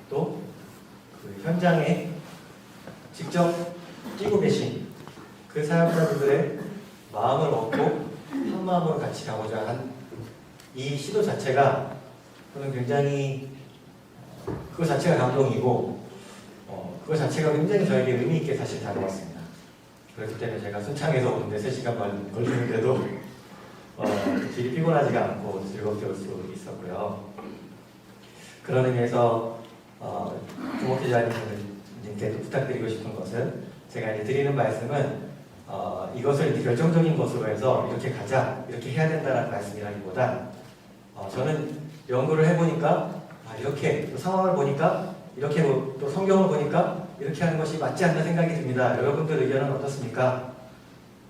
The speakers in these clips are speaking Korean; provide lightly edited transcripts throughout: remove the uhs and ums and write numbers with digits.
또 그 현장에 직접 뛰고 계신 그 사역자분들의 마음을 얻고 한 마음으로 같이 가고자 한 이 시도 자체가 저는 굉장히 그거 자체가 감동이고 그거 자체가 굉장히 저에게 의미 있게 사실 다가왔습니다. 그렇기 때문에 제가 순창에서 오는데 3시간 걸리는데도 길이 피곤하지가 않고 즐겁게 올 수 있었고요. 그런 의미에서 조목 기자님께 부탁드리고 싶은 것은 제가 이제 드리는 말씀은 이것을 이제 결정적인 것으로 해서 이렇게 가자, 이렇게 해야 된다는 말씀이라기보다 저는 연구를 해보니까 이렇게 또 상황을 보니까 이렇게 또 성경을 보니까 이렇게 하는 것이 맞지 않는 생각이 듭니다. 여러분들 의견은 어떻습니까?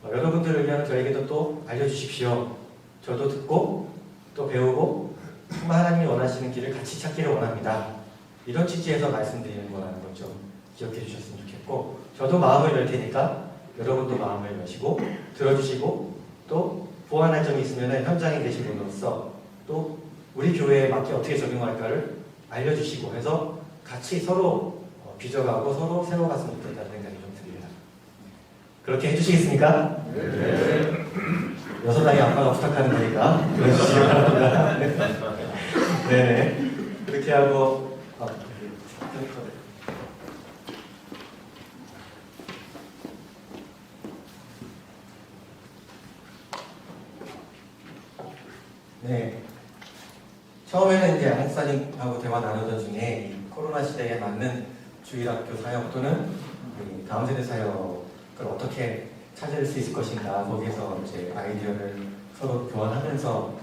여러분들 의견은 저에게도 또 알려주십시오. 저도 듣고 또 배우고 정말 하나님이 원하시는 길을 같이 찾기를 원합니다. 이런 취지에서 말씀드리는 거라는 것 좀 기억해 주셨으면 좋겠고, 저도 마음을 열 테니까 여러분도 마음을 여시고 들어주시고 또 보완할 점이 있으면 현장에 계신 분으로서 또 우리 교회에 맞게 어떻게 적용할까를 알려주시고 해서 같이 서로 빚어가고 서로 세워갔으면 좋겠다는 생각이 좀 듭니다. 그렇게 해주시겠습니까? 네. 여섯 아이 아빠가 부탁하는 거니까 들어주시기 바랍니다. 네. 그렇게 하고 네. 처음에는 이제 양 목사님하고 대화 나누던 중에 이 코로나 시대에 맞는 주일학교 사역 또는 다음 세대 사역을 어떻게 찾을 수 있을 것인가, 거기에서 이제 아이디어를 서로 교환하면서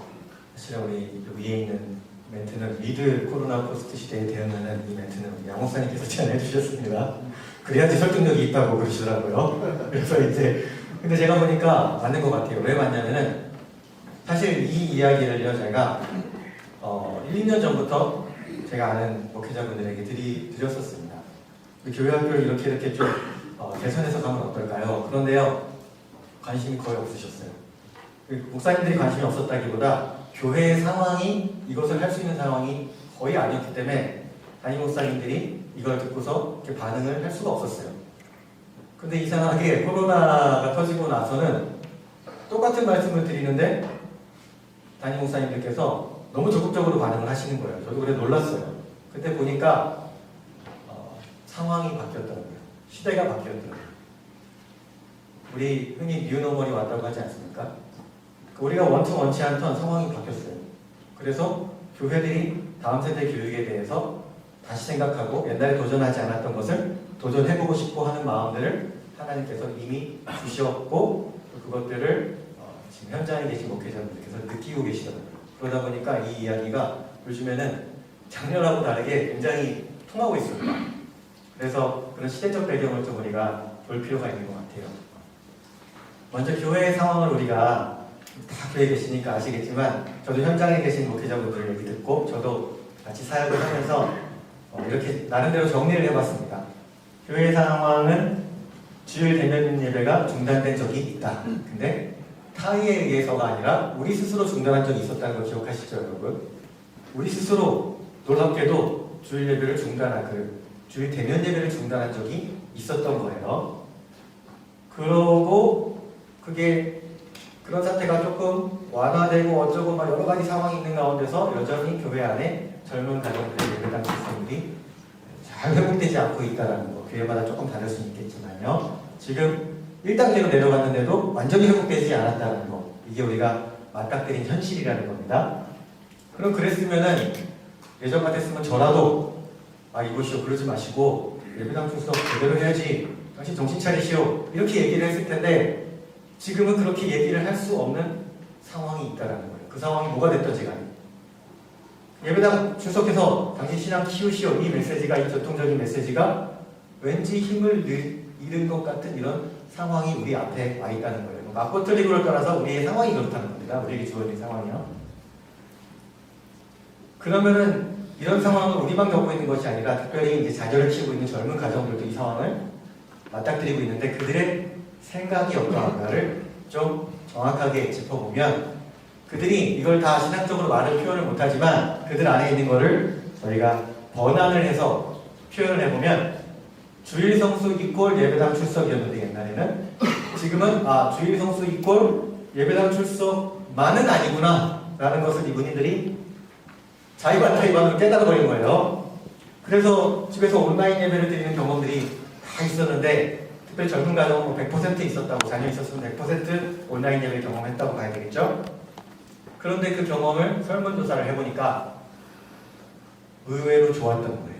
사실은 우리 위에 있는 멘트는 리드 코로나 포스트 시대에 대응하는 이 멘트는 양 목사님께서 제안해 주셨습니다. 그래야지 설득력이 있다고 그러시더라고요. 그래서 이제 근데 제가 보니까 맞는 것 같아요. 왜 맞냐면은 사실 이 이야기를요 제가 1, 2년 전부터 제가 아는 목회자분들에게 드렸었습니다. 교회 학교를 이렇게 좀 개선해서 가면 어떨까요? 그런데요 관심이 거의 없으셨어요. 목사님들이 관심이 없었다기보다 교회의 상황이 이것을 할 수 있는 상황이 거의 아니었기 때문에 담임 목사님들이 이걸 듣고서 이렇게 반응을 할 수가 없었어요. 근데 이상하게 코로나가 터지고 나서는 똑같은 말씀을 드리는데 담임 목사님들께서 너무 적극적으로 반응을 하시는 거예요. 저도 그래 놀랐어요. 그때 보니까 상황이 바뀌었더라고요. 시대가 바뀌었더라고요. 우리 흔히 뉴노멀이 왔다고 하지 않습니까? 우리가 원치 않던 상황이 바뀌었어요. 그래서 교회들이 다음 세대 교육에 대해서 다시 생각하고 옛날에 도전하지 않았던 것을 도전해보고 싶어 하는 마음들을 하나님께서 이미 주셨고 그것들을 지금 현장에 계신 목회자분들께서 느끼고 계시더라고요. 그러다 보니까 이 이야기가 요즘에는 작년하고 다르게 굉장히 통하고 있습니다. 그래서 그런 시대적 배경을 좀 우리가 볼 필요가 있는 것 같아요. 먼저 교회의 상황을 우리가 다 교회에 계시니까 아시겠지만 저도 현장에 계신 목회자분들 얘기 듣고 저도 같이 사역을 하면서 이렇게 나름대로 정리를 해봤습니다. 교회의 상황은 주일 대면 예배가 중단된 적이 있다. 근데 타의에 의해서가 아니라 우리 스스로 중단한 적이 있었다는 걸 기억하시죠, 여러분? 우리 스스로 놀랍게도 주일 예배를 주일 대면 예배를 중단한 적이 있었던 거예요. 그러고 그런 사태가 조금 완화되고 어쩌고 막 여러 가지 상황이 있는 가운데서 여전히 교회 안에 젊은 가정들의 예배당 시스템이 잘 회복되지 않고 있다는 거. 교회마다 조금 다를 수는 있겠지만요. 지금 1단계로 내려갔는데도 완전히 회복되지 않았다는 거. 이게 우리가 맞닥뜨린 현실이라는 겁니다. 그럼 그랬으면은 예전 같았으면 저라도 이것이요 그러지 마시고 예배당 출석 제대로 해야지 당신 정신 차리시오 이렇게 얘기를 했을 텐데 지금은 그렇게 얘기를 할 수 없는 상황이 있다는 거예요. 그 상황이 뭐가 됐든지 간에 예배당 출석해서 당신 신앙 키우시오 이 메시지가 이 전통적인 메시지가 왠지 힘을 잃은 것 같은 이런 상황이 우리 앞에 와 있다는 거예요. 맞고 틀리고를 떠나서 우리의 상황이 그렇다는 겁니다. 우리에게 주어진 상황이요. 그러면은 이런 상황을 우리만 겪고 있는 것이 아니라 특별히 이제 자녀를 키우고 있는 젊은 가정들도 이 상황을 맞닥뜨리고 있는데 그들의 생각이 어떠한가를 좀 정확하게 짚어보면 그들이 이걸 다 신학적으로 말을 표현을 못하지만 그들 안에 있는 거를 저희가 번안을 해서 표현을 해보면 주일 성수 이꼴 예배당 출석이었는데 옛날에는 지금은 주일 성수 이꼴 예배당 출석만은 아니구나 라는 것을 이분들이 자의반타 위반으로 깨달아버린 거예요. 그래서 집에서 온라인 예배를 드리는 경험들이 다 있었는데 특별히 젊은 가정은 100% 있었다고, 자녀 있었으면 100% 온라인 예배 경험했다고 봐야 되겠죠. 그런데 그 경험을 설문조사를 해보니까 의외로 좋았던 거예요.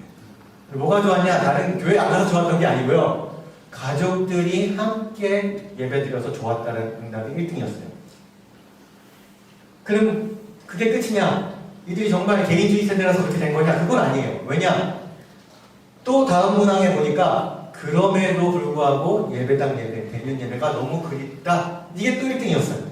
뭐가 좋았냐? 다른 교회 안 가서 좋았던 게 아니고요. 가족들이 함께 예배드려서 좋았다는 응답이 1등이었어요. 그럼 그게 끝이냐? 이들이 정말 개인주의 세대라서 그렇게 된 거냐? 그건 아니에요. 왜냐? 또 다음 문항에 보니까 그럼에도 불구하고 예배당 예배, 대면 예배가 너무 그립다. 이게 또 1등이었어요.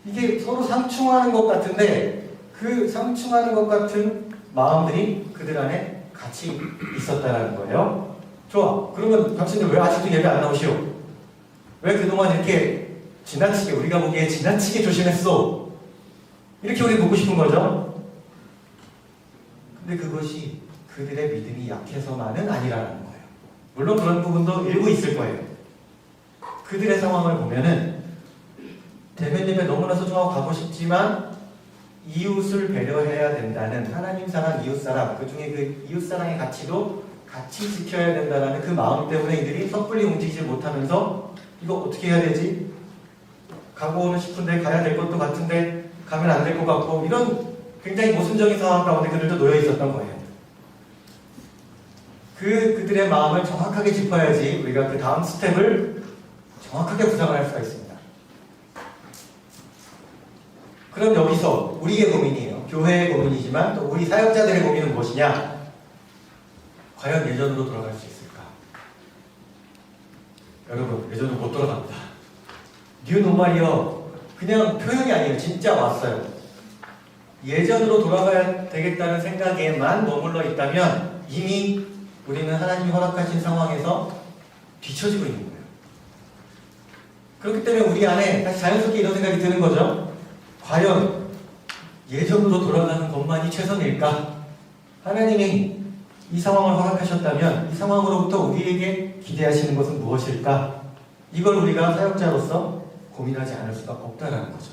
이게 서로 상충하는 것 같은데 그 상충하는 것 같은 마음들이 그들 안에 같이 있었다는 거예요. 좋아. 그러면 당신들 왜 아직도 예배 안 나오시오? 왜 그동안 이렇게 지나치게, 우리가 보기에 지나치게 조심했어? 이렇게 우리 보고 싶은 거죠. 근데 그것이 그들의 믿음이 약해서만은 아니라는 거예요. 물론 그런 부분도 일부 있을 거예요. 그들의 상황을 보면은 대면 예배 너무나도 좋아하고 가고 싶지만 이웃을 배려해야 된다는, 하나님 사랑, 이웃 사랑, 그 중에 그 이웃 사랑의 가치도 같이 지켜야 된다는 그 마음 때문에 이들이 섣불리 움직이지 못하면서 이거 어떻게 해야 되지? 가고는 싶은데 가야 될 것도 같은데 가면 안 될 것 같고, 이런 굉장히 모순적인 상황 가운데 그들도 놓여 있었던 거예요. 그들의 마음을 정확하게 짚어야지 우리가 그 다음 스텝을 정확하게 구상을 할 수가 있습니다. 그럼 여기서 우리의 고민이에요. 교회의 고민이지만 또 우리 사역자들의 고민은 무엇이냐? 과연 예전으로 돌아갈 수 있을까? 여러분, 예전으로 못 돌아갑니다. 뉴 노멀이요. 그냥 표현이 아니에요. 진짜 왔어요. 예전으로 돌아가야 되겠다는 생각에만 머물러 있다면 이미 우리는 하나님이 허락하신 상황에서 뒤처지고 있는 거예요. 그렇기 때문에 우리 안에 다시 자연스럽게 이런 생각이 드는 거죠. 과연 예전으로 돌아가는 것만이 최선일까? 하나님이 이 상황을 허락하셨다면 이 상황으로부터 우리에게 기대하시는 것은 무엇일까? 이걸 우리가 사역자로서 고민하지 않을 수가 없다는 거죠.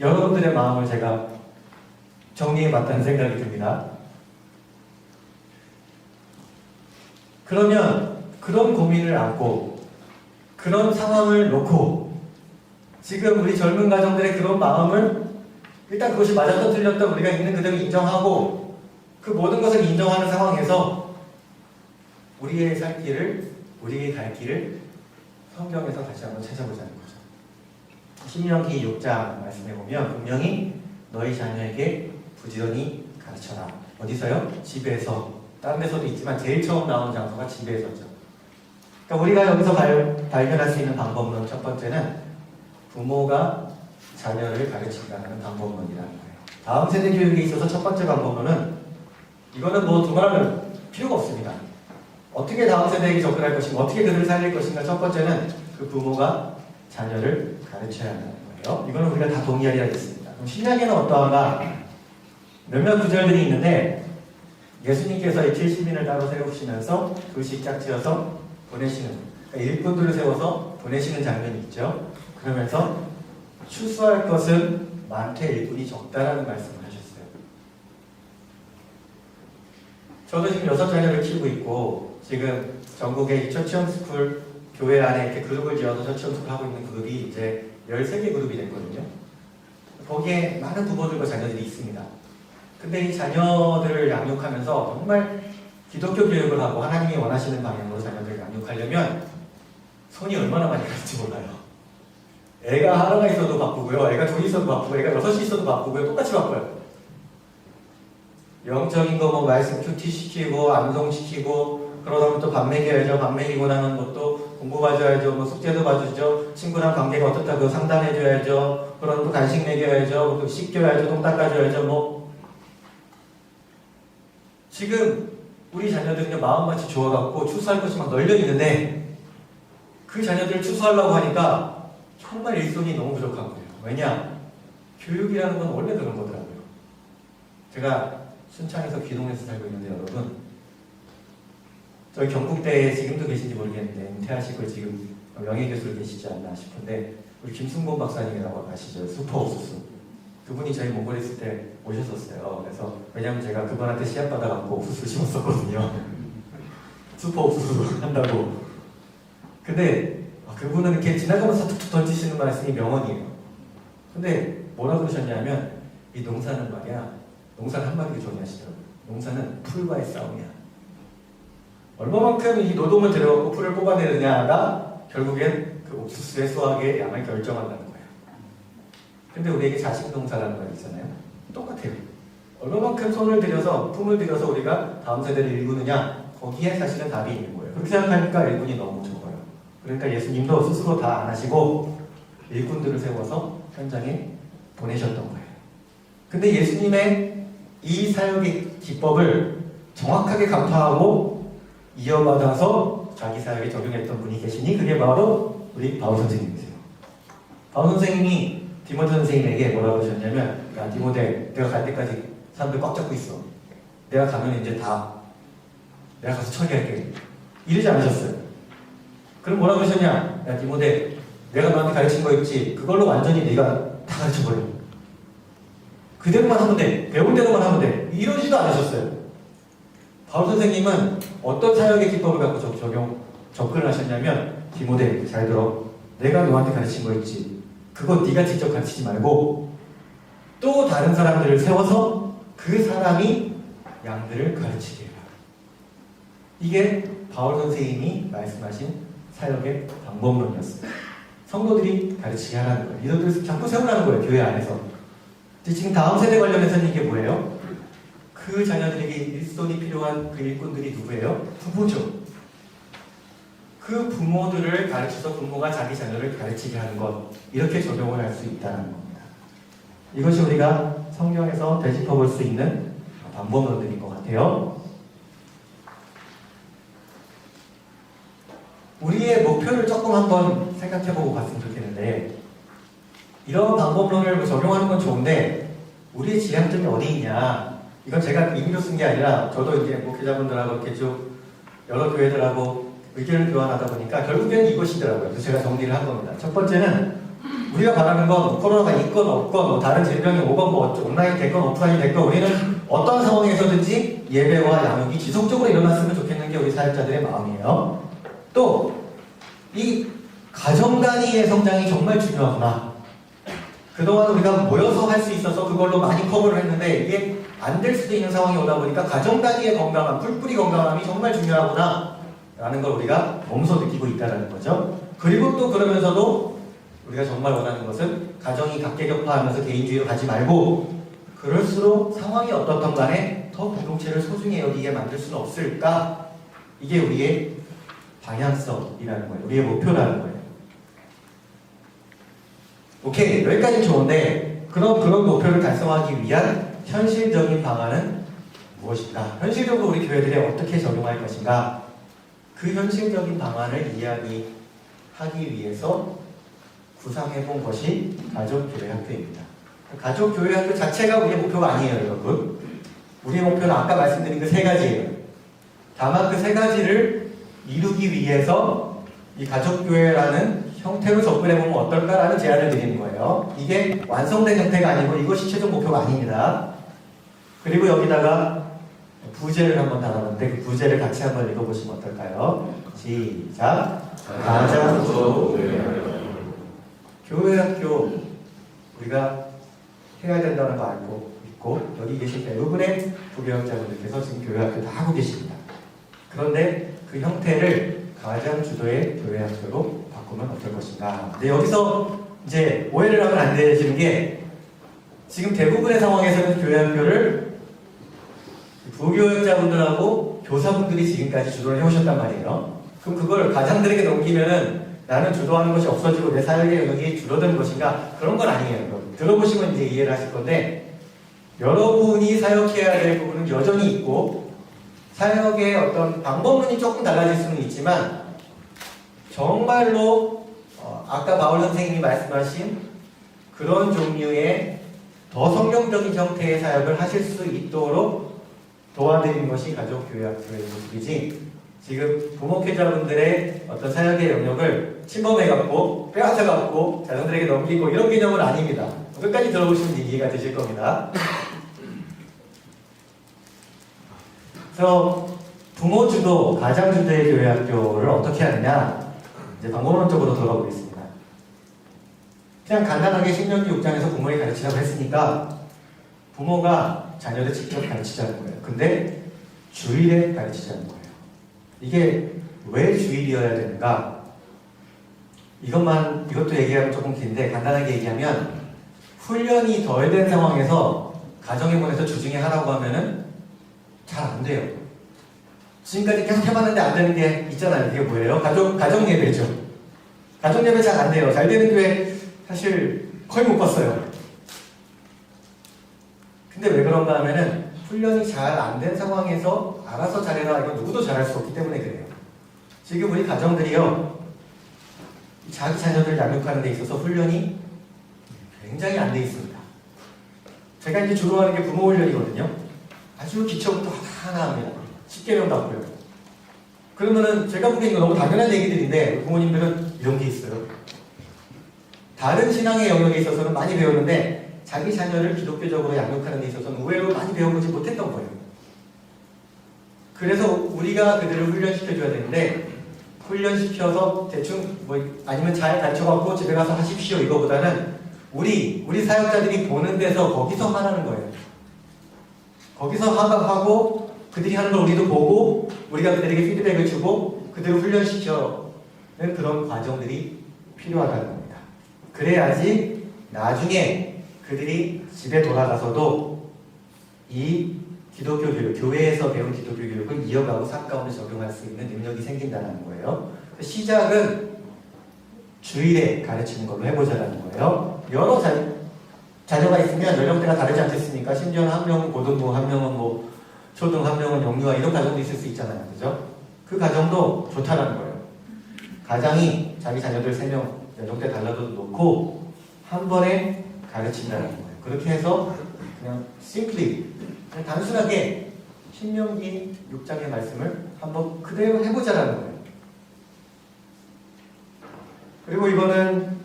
여러분들의 마음을 제가 정리해봤다는 생각이 듭니다. 그러면 그런 고민을 안고 그런 상황을 놓고 지금 우리 젊은 가정들의 그런 마음을 일단 그것이 맞았던 틀렸던 우리가 있는 그대로 인정하고 그 모든 것을 인정하는 상황에서 우리의 살 길을, 우리의 갈 길을 성경에서 다시 한번 찾아보자는 거죠. 신명기 6장 말씀해 보면 분명히 너희 자녀에게 부지런히 가르쳐라. 어디서요? 집에서. 다른 데서도 있지만 제일 처음 나온 장소가 집에서죠. 그러니까 우리가 여기서 발견할 수 있는 방법론 첫 번째는 부모가 자녀를 가르친다는 방법론이라는 거예요. 다음 세대 교육에 있어서 첫 번째 방법론은 이거는 뭐 두말하면 필요가 없습니다. 어떻게 다음 세대에게 접근할 것인가, 어떻게 그들을 살릴 것인가. 첫 번째는 그 부모가 자녀를 가르쳐야 한다는 거예요. 이거는 우리가 다 동의하리겠습니다. 그럼 신약에는 어떠한가? 몇몇 구절들이 있는데 예수님께서 이 70인을 따로 세우시면서 둘씩 짝지어서 보내시는, 그러니까 일꾼들을 세워서 보내시는 장면이 있죠. 그러면서 추수할 것은 많되 일꾼이 적다라는 말씀을 하셨어요. 저도 지금 6자녀를 키우고 있고 지금 전국의 처치홈스쿨 교회 안에 이렇게 그룹을 지어서 처치홈스쿨 하고 있는 그룹이 이제 13개 그룹이 됐거든요. 거기에 많은 부모들과 자녀들이 있습니다. 근데 이 자녀들을 양육하면서 정말 기독교 교육을 하고 하나님이 원하시는 방향으로 자녀들을 양육하려면 손이 얼마나 많이 갈지 몰라요. 애가 하나가 있어도 바쁘고요. 애가 둘이 있어도 바쁘고 애가 6이 있어도 바쁘고요. 똑같이 바빠요. 영적인 거 뭐 말씀 큐티 시키고 암송시키고 그러다 보면 또 밥 먹여야죠. 밥 먹이고 나면 또 공부 봐줘야죠. 뭐 숙제도 봐주죠. 친구랑 관계가 어떻다 그거 상담해줘야죠. 그러면 또 간식 먹여야죠. 또 씻겨야죠. 똥 닦아줘야죠. 뭐 지금 우리 자녀들은요 마음같이 좋아갖고 추수할 것이 막 널려 있는데 그 자녀들을 추수하려고 하니까 정말 일손이 너무 부족한 거예요. 왜냐? 교육이라는 건 원래 그런 거더라고요. 제가 순창에서 귀동에서 살고 있는데 여러분, 저희 경북대에 지금도 계신지 모르겠는데 은퇴하시고 지금 명예교수로 계시지 않나 싶은데 우리 김승곤 박사님이라고 아시죠? 슈퍼옥수수. 그분이 저희 몽골에 있을 때 오셨었어요. 그래서 왜냐면 제가 그분한테 씨앗 받아갖고 옥수수 심었었거든요. 슈퍼옥수수 한다고. 근데 그분은 이렇게 지나가면서 툭툭 던지시는 말씀이 명언이에요. 근데 뭐라 그러셨냐면 이 농사는 말이야, 농사는 한마디로 정의하시더라고요. 농사는 풀과의 싸움이야. 얼마만큼 이 노동을 들여갖고 풀을 뽑아내느냐가 결국엔 그 옥수수의 수확의 양을 결정한다는 거예요. 근데 우리에게 자식농사라는 말 있잖아요. 똑같아요. 얼마만큼 손을 들여서 품을 들여서 우리가 다음 세대를 일구느냐, 거기에 사실은 답이 있는 거예요. 그렇게 생각하니까 일꾼이 너무 적어요. 그러니까 예수님도 스스로 다 안 하시고 일꾼들을 세워서 현장에 보내셨던 거예요. 근데 예수님의 이 사역의 기법을 정확하게 간파하고 이어받아서 자기 사역에 적용했던 분이 계시니 그게 바로 우리 바울 선생님이세요. 바울 선생님이 디모데 선생님에게 뭐라고 하셨냐면, 야 디모데, 내가 갈 때까지 사람들 꽉 잡고 있어. 내가 가면 이제 다 내가 가서 처리할게. 이러지 않으셨어요. 그럼 뭐라고 하셨냐? 야 디모데, 내가 너한테 가르친 거 있지? 그걸로 완전히 네가 다 가르쳐버려. 그대로만 하면 돼. 배운 대로만 하면 돼. 이러지도 않으셨어요. 바울 선생님은 어떤 사역의 기법을 갖고 접근을 하셨냐면, 디모데 잘 들어. 내가 너한테 가르친 거 있지? 그거 네가 직접 가르치지 말고 또 다른 사람들을 세워서 그 사람이 양들을 가르치게 해라. 이게 바울 선생님이 말씀하신 사역의 방법론이었어요. 성도들이 가르치게 하라는 거예요. 리더들을 자꾸 세우라는 거예요. 교회 안에서. 근데 지금 다음 세대 관련해서는 이게 뭐예요? 그 자녀들에게 일손이 필요한 그 일꾼들이 누구예요? 부모죠. 그 부모들을 가르쳐서 부모가 자기 자녀를 가르치게 하는 것, 이렇게 적용을 할 수 있다는 겁니다. 이것이 우리가 성경에서 되짚어볼 수 있는 방법론들인 것 같아요. 우리의 목표를 조금 한번 생각해보고 갔으면 좋겠는데, 이런 방법론을 적용하는 건 좋은데 우리의 지향점이 어디 있냐, 이건 제가 임의로 쓴 게 아니라 저도 이제 목회자분들하고 이렇게 쭉 여러 교회들하고 의견을 교환하다 보니까 결국에는 이것이더라고요. 그래서 제가 정리를 한 겁니다. 첫 번째는 우리가 바라는 건 코로나가 있건 없건 뭐 다른 질병이 오건 뭐 온라인이 됐건 오프라인이 됐건 우리는 어떤 상황에서든지 예배와 양육이 지속적으로 일어났으면 좋겠는 게 우리 사역자들의 마음이에요. 또 이 가정 단위의 성장이 정말 중요하구나. 그동안 우리가 모여서 할 수 있어서 그걸로 많이 커버를 했는데 이게 안 될 수도 있는 상황이 오다 보니까 가정 단위의 건강함, 뿔뿔이 건강함이 정말 중요하구나 라는 걸 우리가 몸소 느끼고 있다는 거죠. 그리고 또 그러면서도 우리가 정말 원하는 것은 가정이 각계격파하면서 개인주의로 가지 말고 그럴수록 상황이 어떻든 간에 더 공동체를 소중히 여기게 만들 수는 없을까? 이게 우리의 방향성이라는 거예요. 우리의 목표라는 거예요. 오케이, 여기까지는 좋은데 그런 목표를 달성하기 위한 현실적인 방안은 무엇인가? 현실적으로 우리 교회들이 어떻게 적용할 것인가? 그 현실적인 방안을 이야기하기 위해서 구상해본 것이 가족교회학교입니다. 가족교회학교 자체가 우리의 목표가 아니에요, 여러분. 우리의 목표는 아까 말씀드린 그 세 가지예요. 다만 그 세 가지를 이루기 위해서 이 가족교회라는 형태로 접근해보면 어떨까라는 제안을 드리는 거예요. 이게 완성된 형태가 아니고 이것이 최종 목표가 아닙니다. 그리고 여기다가 부제를 한번 달아놨는데 그 부제를 같이 한번 읽어보시면 어떨까요? 시작! 가장주도 교회학교 우리가 해야 된다는 거 알고 있고 여기 계신 대부분의 부교역자분들께서 지금 교회학교 다 하고 계십니다. 그런데 그 형태를 가장주도의 교회학교로 바꾸면 어떨 것인가. 근데 여기서 이제 오해를 하면 안 되시는 게 지금 대부분의 상황에서는 교회학교를 부교역자분들하고 교사분들이 지금까지 주도를 해오셨단 말이에요. 그럼 그걸 가장들에게 넘기면은 나는 주도하는 것이 없어지고 내 사역의 영역이 줄어드는 것인가? 그런 건 아니에요. 들어보시면 이제 이해를 하실 건데 여러분이 사역해야 될 부분은 여전히 있고 사역의 어떤 방법론이 조금 달라질 수는 있지만 정말로 아까 바울 선생님이 말씀하신 그런 종류의 더 성경적인 형태의 사역을 하실 수 있도록 도와드리는 것이 가족교회학교의 모습이지, 지금 부목회자분들의 어떤 사역의 영역을 침범해갖고 빼앗아갖고 자손들에게 넘기고 이런 개념은 아닙니다. 끝까지 들어보시면 이해가 되실 겁니다. 그래서 부모 주도, 가장 주도의 교회학교를 어떻게 하느냐, 이제 방법론적으로 돌아보겠습니다. 그냥 간단하게 신명기 6장에서 부모에게 가르치라고 했으니까 부모가 자녀를 직접 가르치자는 거예요. 근데 주일에 가르치자는 거예요. 이게 왜 주일이어야 되는가? 이것도 얘기하면 조금 긴데 간단하게 얘기하면, 훈련이 덜 된 상황에서 가정에 보내서 주중에 하라고 하면은 잘 안 돼요. 지금까지 계속 해봤는데 안 되는 게 있잖아요. 그게 뭐예요? 가정 예배죠. 가정 예배 잘 안 돼요. 잘 되는 교회 사실 거의 못 봤어요. 근데 왜 그런가 하면은 훈련이 잘 안 된 상황에서 알아서 잘해라, 이건 누구도 잘할 수 없기 때문에 그래요. 지금 우리 가정들이요, 자기 자녀들 양육하는 데 있어서 훈련이 굉장히 안 돼 있습니다. 제가 이제 주로 하는 게 부모 훈련이거든요. 아주 기초부터 하나 합니다. 10개명 받고요. 그러면은 제가 보기엔 이거 너무 당연한 얘기들인데 부모님들은 이런 게 있어요. 다른 신앙의 영역에 있어서는 많이 배우는데 자기 자녀를 기독교적으로 양육하는 데 있어서는 의외로 많이 배워보지 못했던 거예요. 그래서 우리가 그들을 훈련시켜줘야 되는데, 훈련시켜서 대충 아니면 잘 가르쳐갖고 집에 가서 하십시오 이거보다는 우리 사역자들이 보는 데서 거기서 하라는 거예요. 거기서 하고 그들이 하는 걸 우리도 보고 우리가 그들에게 피드백을 주고 그들을 훈련시켜는 그런 과정들이 필요하다는 겁니다. 그래야지 나중에 그들이 집에 돌아가서도 이 기독교 교육, 교회에서 배운 기독교 교육을 이어가고 삶 가운데 적용할 수 있는 능력이 생긴다는 거예요. 시작은 주일에 가르치는 걸로 해보자라는 거예요. 여러 자녀가 있으면 연령대가 다르지 않겠습니까? 심지어는 한 명은 고등부, 한 명은 초등, 한 명은 영유아, 이런 가정도 있을 수 있잖아요. 그죠? 그 가정도 좋다라는 거예요. 가장이 자기 자녀들 3명 연령대 달라도 놓고 한 번에 가르친다는 거예요. 그렇게 해서 그냥 simply, 그냥 단순하게 신명기 6장의 말씀을 한번 그대로 해보자라는 거예요. 그리고 이거는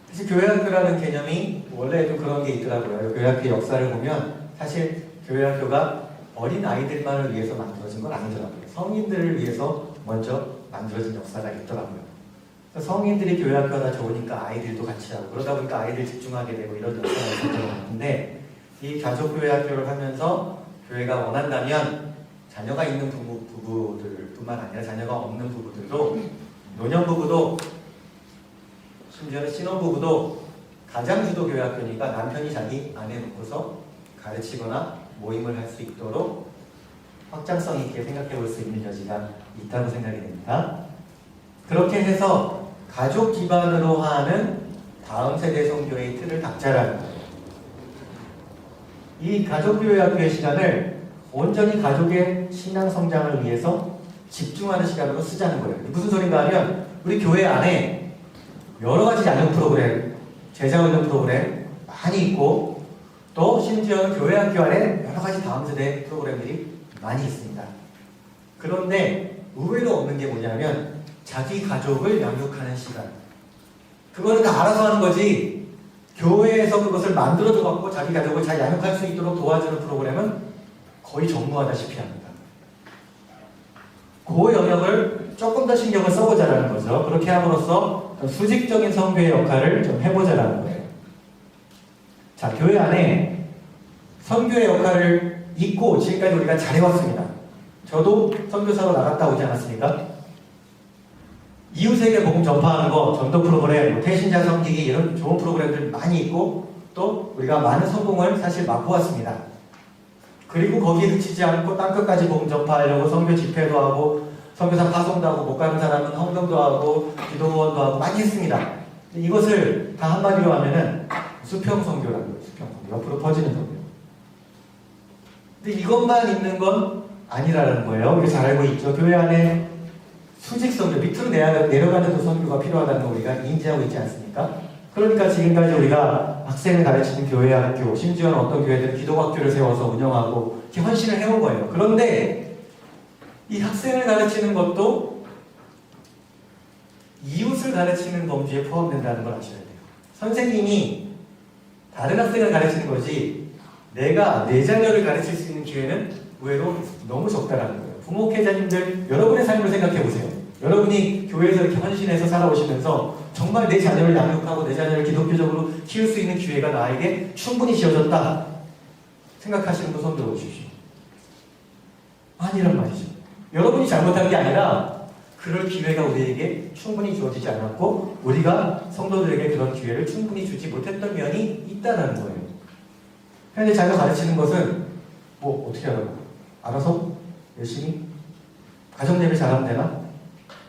사실 교회학교라는 개념이 원래 좀 그런 게 있더라고요. 교회학교 역사를 보면 사실 교회학교가 어린 아이들만을 위해서 만들어진 건 아니더라고요. 성인들을 위해서 먼저 만들어진 역사가 있더라고요. 성인들이 교회학교가 좋으니까 아이들도 같이 하고 그러다 보니까 아이들 집중하게 되고 이런 역사가 있었던 것 같은데, 이 가족교회학교를 하면서 교회가 원한다면 자녀가 있는 부부들뿐만 아니라 자녀가 없는 부부들도, 노년부부도, 심지어는 신혼부부도 가장주도 교회학교니까 남편이 자기 아내 놓고서 가르치거나 모임을 할 수 있도록 확장성 있게 생각해 볼 수 있는 여지가 있다고 생각이 됩니다. 그렇게 해서 가족 기반으로 하는 다음 세대 선교의 틀을 닥자라는 거예요. 이 가족교회학교의 시간을 온전히 가족의 신앙 성장을 위해서 집중하는 시간으로 쓰자는 거예요. 무슨 소린가 하면 우리 교회 안에 여러 가지 양육 프로그램, 제자훈련 프로그램 많이 있고, 또 심지어는 교회학교 안에 여러 가지 다음 세대 프로그램들이 많이 있습니다. 그런데 의외로 없는 게 뭐냐면 자기 가족을 양육하는 시간. 그거는 다 알아서 하는 거지, 교회에서 그것을 만들어줘 갖고 자기 가족을 잘 양육할 수 있도록 도와주는 프로그램은 거의 전무하다시피 합니다. 그 영역을 조금 더 신경을 써보자라는 거죠. 그렇게 함으로써 수직적인 선교의 역할을 좀 해보자라는 거예요. 자, 교회 안에 선교의 역할을 잊고 지금까지 우리가 잘해왔습니다. 저도 선교사로 나갔다 오지 않았습니까? 이웃에게 복음 전파하는 거, 전도 프로그램, 태신자 섬기기, 이런 좋은 프로그램들 많이 있고, 또 우리가 많은 성공을 사실 맛보았습니다. 그리고 거기에 그치지 않고 땅끝까지 복음 전파하려고 선교 집회도 하고 선교사 파송도 하고, 못 가는 사람은 헌금도 하고 기도원도 하고 많이 했습니다. 이것을 다 한마디로 하면은 수평선교라는 거예요. 수평선교, 옆으로 퍼지는 선교. 근데 이것만 있는 건 아니라는 거예요. 우리 잘 알고 있죠. 교회 안에 수직선교, 밑으로 내려가는 그 선교가 필요하다는 걸 우리가 인지하고 있지 않습니까? 그러니까 지금까지 우리가 학생을 가르치는 교회 학교, 심지어는 어떤 교회들은 기독학교를 세워서 운영하고 이렇게 헌신을 해온 거예요. 그런데 이 학생을 가르치는 것도 이웃을 가르치는 범주에 포함된다는 걸 아셔야 돼요. 선생님이 다른 학생을 가르치는 거지 내가 내 자녀를 가르칠 수 있는 기회는 의외로 너무 적다라는 거예요. 부모회자님들 여러분의 삶을 생각해 보세요. 여러분이 교회에서 이렇게 헌신해서 살아오시면서 정말 내 자녀를 양육하고 내 자녀를 기독교적으로 키울 수 있는 기회가 나에게 충분히 지어졌다 생각하시는 분 손 들어보십시오. 아니란 말이죠. 여러분이 잘못한 게 아니라 그럴 기회가 우리에게 충분히 주어지지 않았고 우리가 성도들에게 그런 기회를 충분히 주지 못했던 면이 있다는 거예요. 현재 자녀 가르치는 것은 뭐 어떻게 하라고? 알아서 열심히 가정예배 잘하면 되나?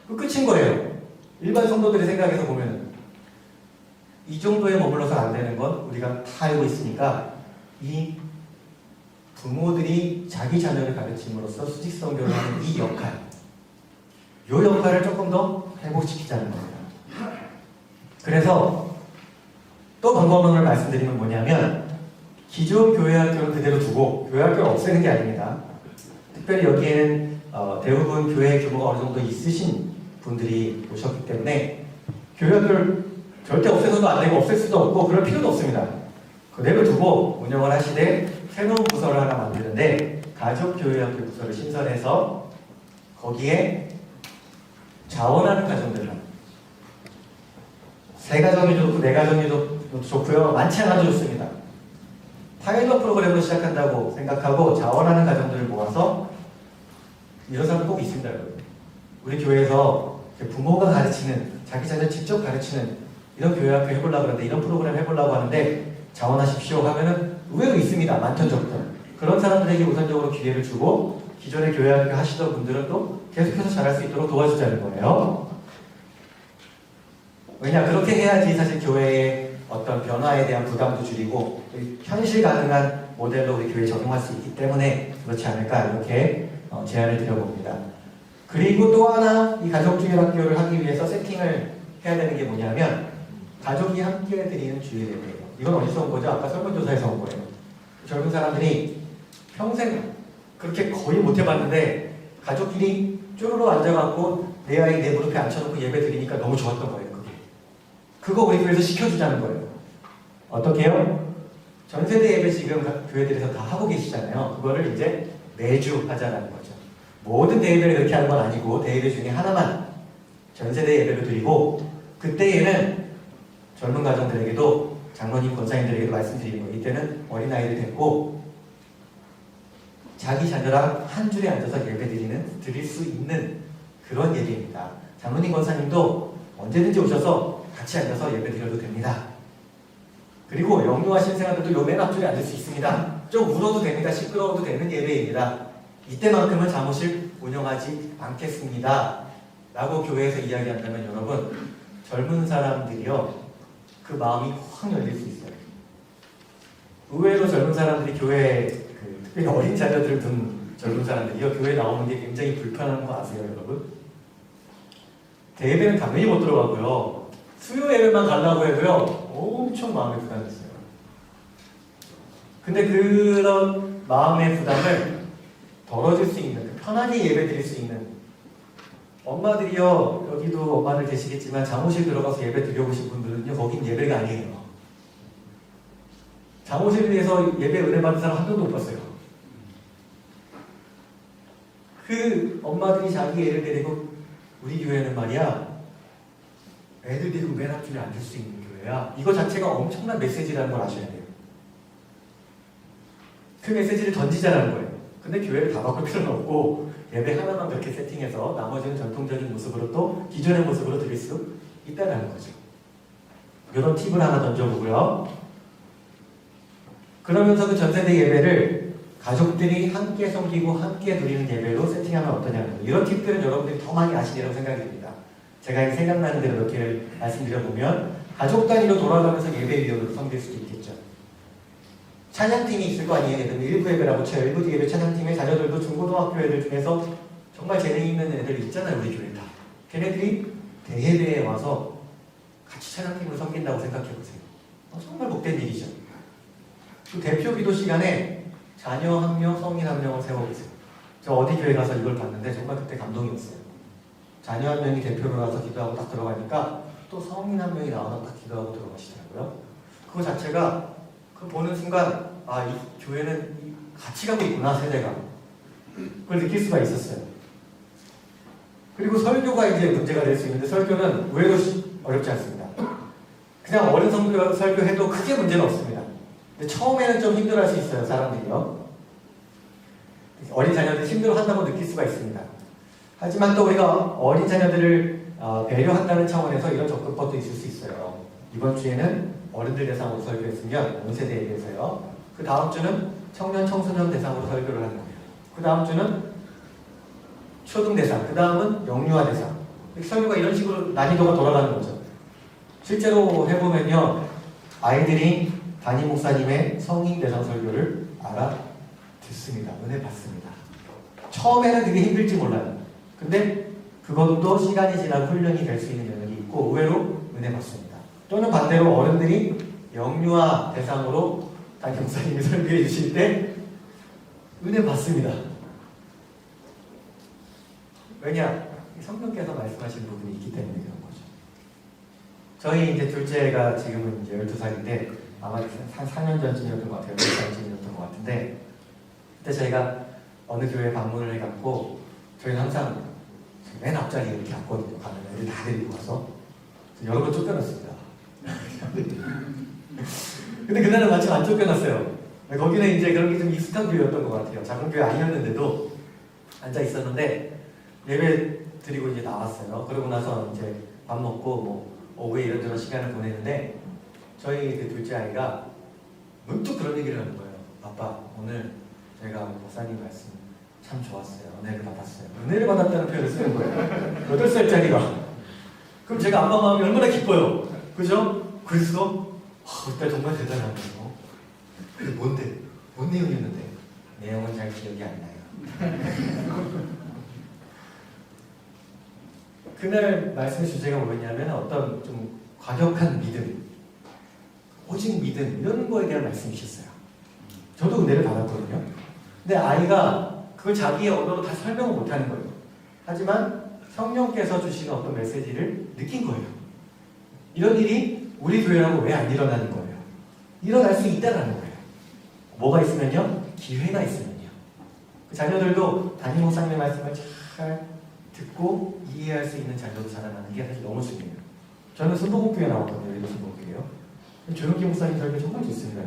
그 끝인 거예요. 일반 성도들의 생각에서 보면 이 정도에 머물러서 안 되는 건 우리가 다 알고 있으니까 이 부모들이 자기 자녀를 가르침으로써 수직성교를 하는 이 역할, 이 역할을 조금 더 회복시키자는 겁니다. 그래서 또 방법론을 말씀드리면 뭐냐면 기존 교회학교는 그대로 두고 교회학교를 없애는 게 아닙니다. 특별히 여기에는 대부분 교회 규모가 어느 정도 있으신 분들이 오셨기 때문에 교회학교를 절대 없애서도 안 되고 없앨 수도 없고 그럴 필요도 없습니다. 그대로 두고 운영을 하시되 새로운 부서를 하나 만드는데 가족교회학교 부서를 신설해서 거기에 자원하는 가정들을 세 가정이 좋고 네 가정이 좋고요. 많지 않아도 좋습니다. 파일럿 프로그램으로 시작한다고 생각하고 자원하는 가정들을 모아서 이런 사람 꼭 있습니다. 여러분. 우리 교회에서 부모가 가르치는 자기 자녀 직접 가르치는 이런 교회학교 해보려고 하는데 이런 프로그램 해보려고 하는데 자원하십시오 하면은 의외로 있습니다. 많던 적던. 그런 사람들에게 우선적으로 기회를 주고 기존의 교회학교 하시던 분들은 또 계속해서 잘할 수 있도록 도와주자는 거예요. 왜냐 그렇게 해야지 사실 교회의 어떤 변화에 대한 부담도 줄이고 현실 가능한 모델로 우리 교회에 적용할 수 있기 때문에 그렇지 않을까 이렇게 제안을 드려봅니다. 그리고 또 하나 이 가족주일학교를 하기 위해서 세팅을 해야 되는 게 뭐냐면 가족이 함께 드리는 주일예배예요. 이건 어디서 온 거죠? 아까 설문조사에서 온 거예요. 젊은 사람들이 평생 그렇게 거의 못 해봤는데 가족끼리 쪼르르 앉아갖고 내 아이 내 무릎에 앉혀놓고 예배 드리니까 너무 좋았던 거예요. 그거 우리 교회에서 시켜주자는 거예요. 어떻게 해요? 전세대 예배 지금 교회들에서 다 하고 계시잖아요. 그거를 이제 매주 하자는 거죠. 모든 대예배를 그렇게 하는 건 아니고 대예배 중에 하나만 전세대 예배를 드리고 그때에는 젊은 가정들에게도 장로님, 권사님들에게도 말씀드리는 거예요. 이때는 어린아이를 데리고 자기 자녀랑 한 줄에 앉아서 예배 드릴 수 있는 그런 예배입니다. 장로님, 권사님도 언제든지 오셔서 같이 앉아서 예배 드려도 됩니다. 그리고 영유아신 생활들도 요 맨 앞줄에 앉을 수 있습니다. 좀 울어도 됩니다. 시끄러워도 되는 예배입니다. 이때만큼은 잠옷을 운영하지 않겠습니다. 라고 교회에서 이야기한다면 여러분 젊은 사람들이요 그 마음이 확 열릴 수 있어요. 의외로 젊은 사람들이 교회에 특별히 어린 자녀들을 둔 젊은 사람들이요 교회에 나오는 게 굉장히 불편한 거 아세요 여러분? 대예배는 당연히 못 들어가고요. 수요 예배만 가려고 해도요 엄청 마음에 부담이 있어요. 근데 그런 마음의 부담을 덜어줄 수 있는 편하게 예배 드릴 수 있는 엄마들이요 여기도 엄마들 계시겠지만 잠옷실 들어가서 예배 드려보신 분들은요 거긴 예배가 아니에요. 잠옷실에서 예배 은혜 받는 사람 한 명도 못 봤어요. 그 엄마들이 자기 애를 데리고 우리 교회는 말이야 애들 데리고 맨 앞줄에 앉을 수 있는 교회야. 이거 자체가 엄청난 메시지라는 걸 아셔야 돼요. 그 메시지를 던지자라는 거예요. 근데 교회를 다 바꿀 필요는 없고 예배 하나만 그렇게 세팅해서 나머지는 전통적인 모습으로 또 기존의 모습으로 드릴 수 있다는 거죠. 이런 팁을 하나 던져보고요. 그러면서 그 전세대 예배를 가족들이 함께 섬기고 함께 드리는 예배로 세팅하면 어떠냐는 거예요. 이런 팁들은 여러분들이 더 많이 아시리라고 생각이 듭니다. 제가 생각나는 대로 몇 개를 말씀드려보면 가족 단위로 돌아가면서 예배위원으로 섬길 수도 있겠죠. 찬양팀이 있을 거 아니에요. 예를 들면 일부 예배라고 쳐요. 일부 예배 찬양팀의 자녀들도 중고등학교 애들 중에서 정말 재능 있는 애들 있잖아요. 우리 교회 다. 걔네들이 대예배에 와서 같이 찬양팀을 섬긴다고 생각해 보세요. 정말 복된 일이죠. 그 대표 기도 시간에 자녀 한 명, 성인 한 명을 세워보세요. 저 어디 교회 가서 이걸 봤는데 정말 그때 감동이었어요. 자녀 한 명이 대표로 나서 기도하고 딱 들어가니까 또 성인 한 명이 나와서 딱 기도하고 들어가시더라고요. 그거 자체가 그 보는 순간 아, 이 교회는 같이 가고 있구나, 세대가. 그걸 느낄 수가 있었어요. 그리고 설교가 이제 문제가 될 수 있는데 설교는 의외로 어렵지 않습니다. 그냥 어른 설교해도 크게 문제는 없습니다. 근데 처음에는 좀 힘들어할 수 있어요, 사람들이요. 어린 자녀들 힘들어한다고 느낄 수가 있습니다. 하지만 또 우리가 어린 자녀들을 배려한다는 차원에서 이런 접근법도 있을 수 있어요. 이번 주에는 어른들 대상으로 설교했으면 온 세대에 대해서요. 그 다음 주는 청년, 청소년 대상으로 설교를 하는 거예요. 그 다음 주는 초등 대상, 그 다음은 영유아 대상. 설교가 이런 식으로 난이도가 돌아가는 거죠. 실제로 해보면요, 아이들이 담임 목사님의 성인 대상 설교를 알아듣습니다. 은혜 받습니다. 처음에는 되게 힘들지 몰라요. 근데 그것도 시간이 지나고 훈련이 될 수 있는 영역이 있고 의외로 은혜 받습니다. 또는 반대로 어른들이 영유아 대상으로 담임 목사님이 설교해 주실 때 은혜 받습니다. 왜냐? 성령께서 말씀하시는 부분이 있기 때문에 그런 거죠. 저희 이제 둘째가 지금은 이제 12살인데 아마 한 4년 전쯤이었던 것 같아요. 4년 전쯤이었던 것 같은데 그때 저희가 어느 교회에 방문을 해갖고 저희는 항상 맨 앞자리에 이렇게 앉거든요. 가면 애들 다 데리고 가서 여러 번 쫓겨났습니다. 근데 그날은 마침 안 쫓겨났어요. 거기는 이제 그런 게 좀 익숙한 교회였던 것 같아요. 작은 교회 아니었는데도 앉아 있었는데 예배 드리고 이제 나왔어요. 그러고 나서 이제 밥 먹고 뭐 오후에 이런저런 시간을 보내는데 저희 그 둘째 아이가 문득 그런 얘기를 하는 거예요. 아빠, 오늘 제가 목사님 말씀 참 좋았어요. 은혜를 받았어요. 은혜를 받았다는 표현을 쓰는 거예요. 8살짜리가. 그럼 제가 아빠 마음이 얼마나 기뻐요. 그죠? 그래서 그때 정말 대단한 거예요. 근데 뭔데? 뭔 내용이었는데? 내용은 잘 기억이 안 나요. 그날 말씀의 주제가 뭐였냐면 어떤 좀 과격한 믿음, 오직 믿음 이런 거에 대한 말씀이셨어요. 저도 은혜를 받았거든요. 근데 아이가 그걸 자기의 언어로 다 설명을 못하는 거예요. 하지만 성령께서 주시는 어떤 메시지를 느낀 거예요. 이런 일이 우리 교회라고 왜 안 일어나는 거예요? 일어날 수 있다는 거예요. 뭐가 있으면요? 기회가 있으면요. 그 자녀들도 담임 목사님의 말씀을 잘 듣고 이해할 수 있는 자녀로 자라나는 게 사실 너무 중요해요. 저는 순복음교회 나왔거든요. 예도 순복음교회요. 조용기 목사님 설교 정말 좋습니다.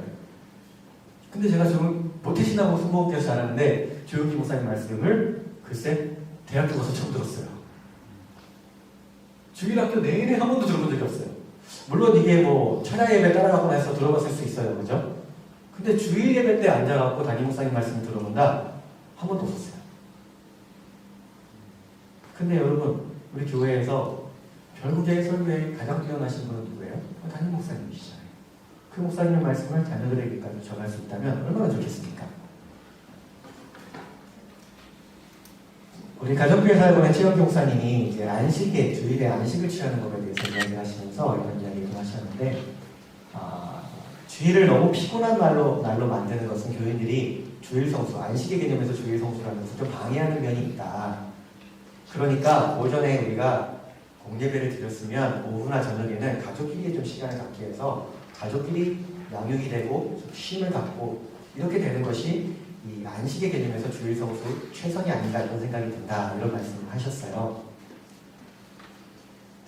근데 제가 좀 모태신앙으로 순복음교회에서 자랐는데 조용기 목사님 말씀을 글쎄 대학교 가서 처음 들었어요. 주일학교 내내 한 번도 들어본 적이 없어요. 물론 이게 뭐 천야 예배 따라가거나 해서 들어봤을 수 있어요. 그죠? 근데 주일 예배 때 앉아갖고 담임 목사님 말씀을 들어본다? 한 번도 없었어요. 근데 여러분, 우리 교회에서 결국에 설교에 가장 뛰어나신 분은 누구예요? 담임 목사님이시잖아요. 그 목사님의 말씀을 자녀들에게까지 전할 수 있다면 얼마나 좋겠습니까? 우리 가정교회 살고는 최영기 목사님이 이제 안식에, 주일에 안식을 취하는 것에 대해서 이야기하시면서 이런 이야기를 하셨는데, 주일을 너무 피곤한 날로 만드는 것은 교인들이 주일 성수, 안식의 개념에서 주일 성수라는 것을 좀 방해하는 면이 있다. 그러니까 오전에 우리가 공예배를 드렸으면 오후나 저녁에는 가족끼리 좀 시간을 갖기 위해서 가족끼리 양육이 되고 쉼을 갖고 이렇게 되는 것이 이 안식의 개념에서 주일 성수 최선이 아닌가 이런 생각이 든다 이런 말씀을 하셨어요.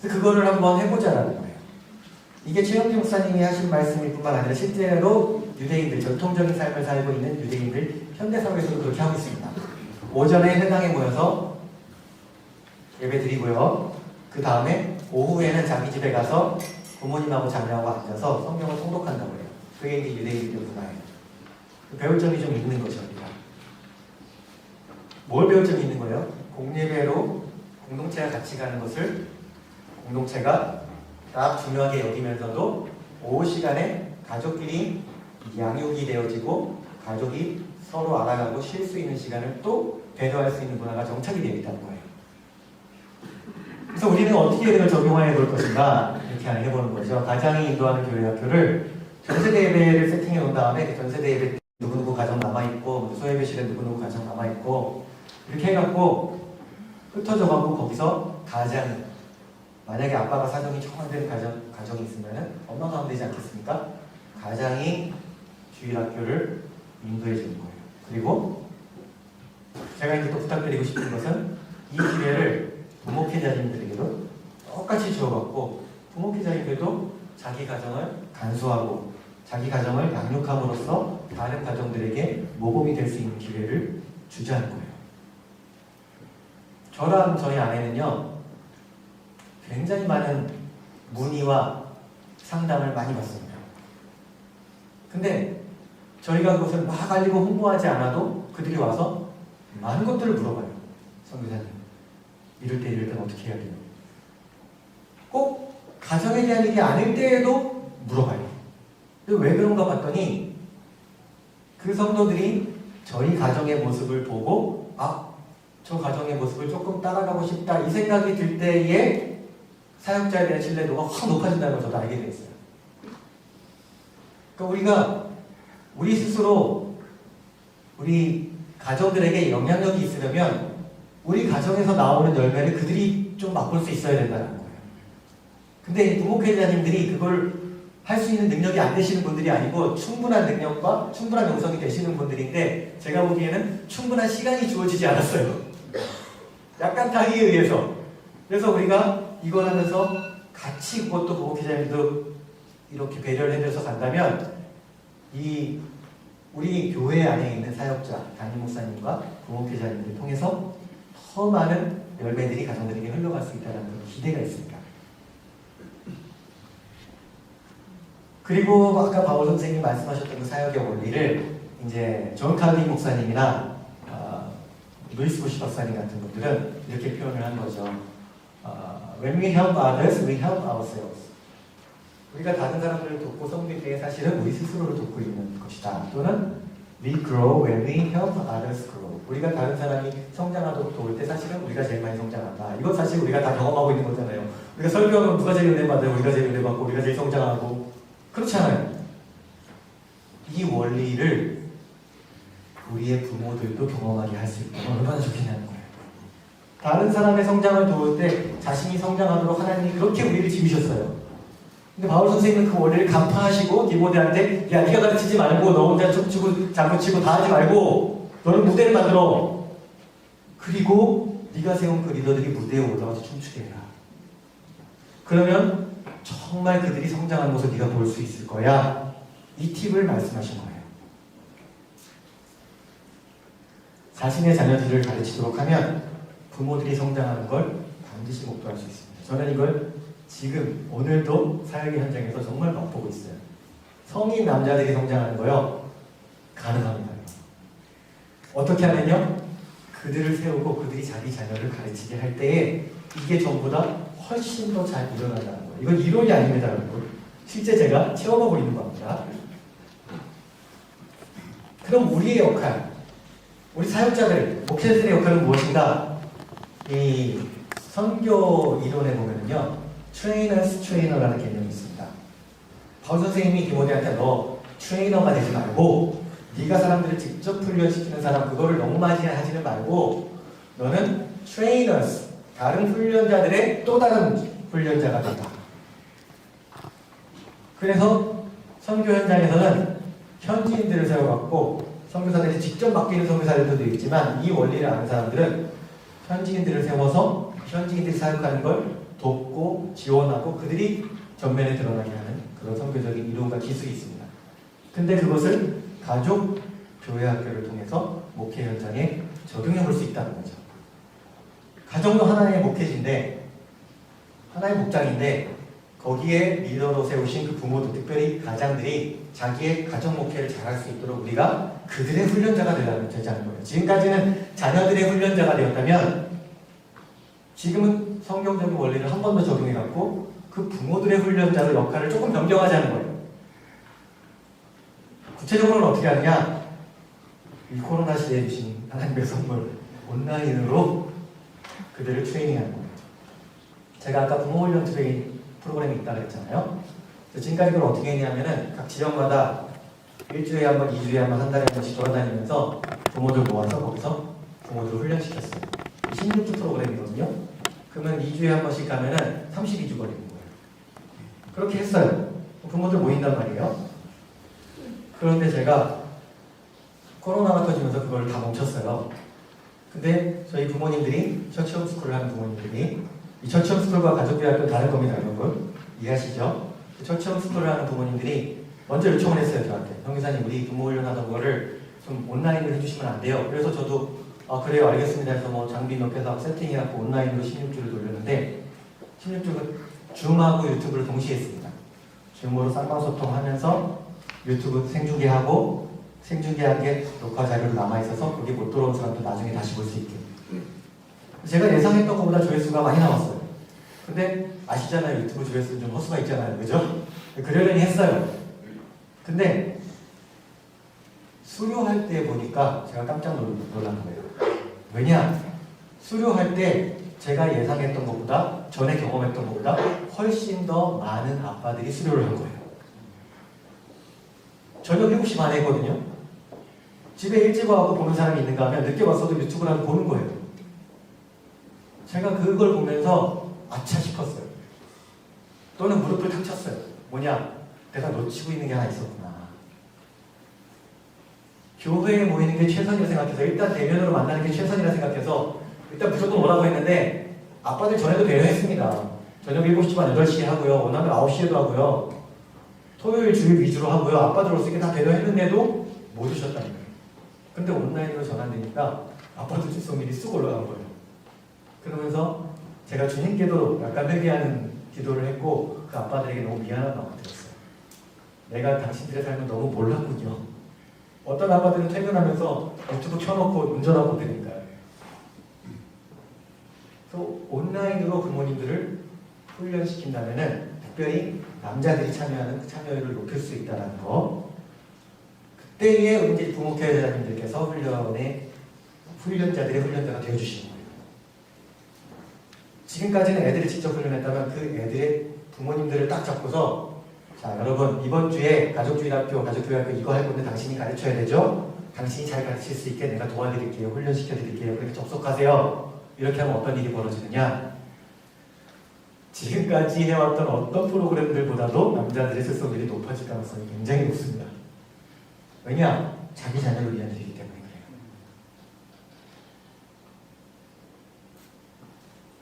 그래서 그거를 한번 해보자라는 거예요. 이게 최영기 목사님이 하신 말씀일 뿐만 아니라 실제로 유대인들, 전통적인 삶을 살고 있는 유대인들 현대사회에서도 그렇게 하고 있습니다. 오전에 회당에 모여서 예배 드리고요. 그 다음에 오후에는 자기 집에 가서 부모님하고 자녀하고 앉아서 성경을 통독한다고 해요. 그게 이제 유대인들의 문화예요. 배울 점이 좀 있는 거죠, 우리가. 뭘 배울 점이 있는 거예요? 공예배로 공동체가 같이 가는 것을 공동체가 딱 중요하게 여기면서도 오후 시간에 가족끼리 양육이 되어지고 가족이 서로 알아가고 쉴 수 있는 시간을 또 배려할 수 있는 문화가 정착이 되어 있다는 거예요. 그래서 우리는 어떻게 이걸 적용해 볼 것인가 이렇게 해보는 거죠. 가장이 인도하는 교회 학교를 전세대 예배를 세팅해 놓은 다음에 그 전세대 예배 누구누구 가정 남아있고 소예배실에 누구누구 가정 남아있고 이렇게 해갖고 흩어져갖고 거기서 가장 만약에 아빠가 사정이 정 안 되는 가정이 있으면 엄마가 하면 되지 않겠습니까? 가장이 주일학교를 인도해 주는 거예요. 그리고 제가 이제 또 부탁드리고 싶은 것은 이 기회를 부목회자님들에게도 똑같이 주어갖고 부목회자님들도 자기 가정을 간수하고 자기 가정을 양육함으로써 다른 가정들에게 모범이 될 수 있는 기회를 주자는 거예요. 저랑 저희 아내는요 굉장히 많은 문의와 상담을 많이 받습니다. 근데 저희가 그것을 막 알리고 홍보하지 않아도 그들이 와서 많은 것들을 물어봐요. 선교사님, 이럴 때 어떻게 해야 돼요? 꼭 가정에 대한 일이 아닐 때에도 물어봐요. 왜 그런가 봤더니 그 성도들이 저희 가정의 모습을 보고 저 가정의 모습을 조금 따라가고 싶다 이 생각이 들 때에 사역자에 대한 신뢰도가 확 높아진다는 걸 저도 알게 됐어요. 그러니까 우리 스스로 우리 가정들에게 영향력이 있으려면 우리 가정에서 나오는 열매를 그들이 좀 맛볼 수 있어야 된다는 거예요. 근데 부목회자님들이 그걸 할 수 있는 능력이 안 되시는 분들이 아니고 충분한 능력과 충분한 영성이 되시는 분들인데 제가 보기에는 충분한 시간이 주어지지 않았어요. 약간 타기에 의해서. 그래서 우리가 이걸 하면서 같이 그것도 부목회자님도 이렇게 배려를 해줘서 간다면 우리 교회 안에 있는 사역자, 담임 목사님과 부목회자님들 통해서 더 많은 열매들이 가정들에게 흘러갈 수 있다는 기대가 있습니다. 그리고 아까 바울 선생님이 말씀하셨던 그 사역의 원리를 이제 존 칼빈 목사님이나 루이스 부시 박사님 같은 분들은 이렇게 표현을 한 거죠. When we help others, we help ourselves. 우리가 다른 사람들을 돕고 섬길 때 사실은 우리 스스로를 돕고 있는 것이다. 또는 We grow when we help others grow. 우리가 다른 사람이 성장하도록 도울 때 사실은 우리가 제일 많이 성장한다. 이건 사실 우리가 다 경험하고 있는 거잖아요. 우리가 설교하면 누가 제일 은혜 받아요? 우리가 제일 은혜 받고 우리가 제일 성장하고 그렇잖아요. 이 원리를 우리의 부모들도 경험하게 할 수 있다면 얼마나 좋겠냐는 거예요. 다른 사람의 성장을 도울 때 자신이 성장하도록 하나님이 그렇게 우리를 지으셨어요. 근데 바울 선생님은 그 원리를 간파하시고 디모데한테 야 네가 가르치지 말고 너 혼자 춤추고 장구치고 다 하지 말고 너는 무대를 만들어. 그리고 네가 세운 그 리더들이 무대에 올라가서 춤추게 해라. 그러면 정말 그들이 성장하는 것을 네가 볼 수 있을 거야. 이 팁을 말씀하신 거예요. 자신의 자녀들을 가르치도록 하면 부모들이 성장하는 걸 반드시 목도할 수 있습니다. 저는 이걸 지금 오늘도 사역의 현장에서 정말 맛보고 있어요. 성인 남자들이 성장하는 거요. 가능합니다. 어떻게 하면요? 그들을 세우고 그들이 자기 자녀를 가르치게 할 때에 이게 전보다 훨씬 더 잘 일어난다는 거예요. 이건 이론이 아닙니다, 여러분. 실제 제가 체험하고 있는 겁니다. 그럼 우리의 역할, 우리 사역자들, 목회자들의 역할은 무엇인가? 이 선교 이론에 보면은요, 트레이너스 트레이너라는 개념이 있습니다. 바울 선생님이 디모데한테 너 트레이너가 되지 말고 네가 사람들을 직접 훈련시키는 사람 그거를 너무 많이 하지는 말고 너는 트레이너스, 다른 훈련자들의 또 다른 훈련자가 된다. 그래서 선교 현장에서는 현지인들을 세워갖고 선교사들이 직접 맡기는 선교사들도 있지만 이 원리를 아는 사람들은 현지인들을 세워서 현지인들이 사역하는 걸 돕고 지원하고 그들이 전면에 드러나게 하는 그런 선교적인 이론과 기술이 있습니다. 근데 그것을 가족 교회 학교를 통해서 목회 현장에 적용해 볼 수 있다는 거죠. 가정도 하나의 목회지인데 하나의 목장인데 거기에 리더로 세우신 그 부모들, 특별히 가장들이 자기의 가정 목회를 잘할 수 있도록 우리가 그들의 훈련자가 되자는 거예요. 지금까지는 자녀들의 훈련자가 되었다면 지금은 성경적인 원리를 한 번 더 적용해갖고 그 부모들의 훈련자의 역할을 조금 변경하자는 거예요. 구체적으로는 어떻게 하느냐? 이 코로나 시대에 주신 하나님의 선물 온라인으로 그들을 트레이닝하는 거예요. 제가 아까 부모훈련 트레이닝 프로그램이 있다고 했잖아요. 지금까지 그걸 어떻게 했냐면은 각 지역마다 일주일에 한 번, 2주에 한 번, 한 달에 한 번씩 돌아다니면서 부모들 모아서 거기서 부모들을 훈련시켰어요. 16주 프로그램이거든요. 그러면 2주에 한 번씩 가면은 32주 걸리는 거예요. 그렇게 했어요. 부모들 모인단 말이에요. 그런데 제가 코로나가 터지면서 그걸 다 멈췄어요. 근데 저희 부모님들이 처치홈스쿨을 하는 부모님들이 이 처치홈스쿨과 가족대학교는 다른 겁니다, 여러분. 이해하시죠? 처치홈스쿨을 하는 부모님들이 먼저 요청을 했어요, 저한테. 형 기사님, 우리 부모 훈련하던 거를 좀 온라인으로 해주시면 안 돼요. 그래서 저도 그래요, 알겠습니다 해서 뭐 장비 몇 개 사고 세팅해갖고 온라인으로 16주를 돌렸는데 16주는 줌하고 유튜브를 동시에 했습니다. 줌으로 쌍방소통하면서 유튜브 생중계하고 생중계한 게 녹화 자료로 남아있어서 거기 못 들어온 사람도 나중에 다시 볼 수 있게. 제가 예상했던 것보다 조회수가 많이 나왔어요. 근데 아시잖아요, 유튜브 조회수는 좀 허수가 있잖아요, 그죠? 그러려니 했어요. 근데 수료할 때 보니까 제가 깜짝 놀란 거예요. 왜냐? 수료할 때 제가 예상했던 것보다, 전에 경험했던 것보다 훨씬 더 많은 아빠들이 수료를 한 거예요. 저녁 7시 반에 했거든요. 집에 일찍 와서 보는 사람이 있는가 하면 늦게 왔어도 유튜브라도 보는 거예요. 제가 그걸 보면서 아차 싶었어요. 또는 무릎을 탁 쳤어요. 뭐냐? 내가 놓치고 있는 게 하나 있었구나. 교회에 모이는 게 최선이라 생각해서 일단 대면으로 만나는 게 최선이라 생각해서 일단 무조건 오라고 했는데 아빠들 전에도 배려했습니다. 저녁 7시 반 8시에 하고요. 원하면 9시에도 하고요. 토요일 주일 위주로 하고요. 아빠들 올 수 있게 다 배려했는데도 못 오셨다는 거예요. 근데 온라인으로 전환되니까 아빠들 출석률이 쑥 올라간 거예요. 그러면서 제가 주님께도 약간 회개하는 기도를 했고 그 아빠들에게 너무 미안한 마음이 들었어요. 내가 당신들의 삶을 너무 몰랐군요. 어떤 아빠들은 퇴근하면서 유튜브 켜놓고 운전하고 되니까요. 그래서 온라인으로 부모님들을 훈련시킨다면은 특별히 남자들이 참여하는 그 참여율을 높일 수 있다는 거. 그때에 이제 부목회장님들께서 훈련자들의 훈련자가 되어주시는 거예요. 지금까지는 애들이 직접 훈련했다면 그 애들의 부모님들을 딱 잡고서 자, 여러분 이번 주에 가족주일학교, 가족교회학교 이거 할 건데 당신이 가르쳐야 되죠? 당신이 잘 가르칠 수 있게 내가 도와드릴게요. 훈련시켜드릴게요. 그렇게 접속하세요. 이렇게 하면 어떤 일이 벌어지느냐? 지금까지 해왔던 어떤 프로그램들보다도 남자들의 출석률이 높아질 가능성이 굉장히 높습니다. 왜냐? 자기 자녀를 위한 일이기 때문에 그래요.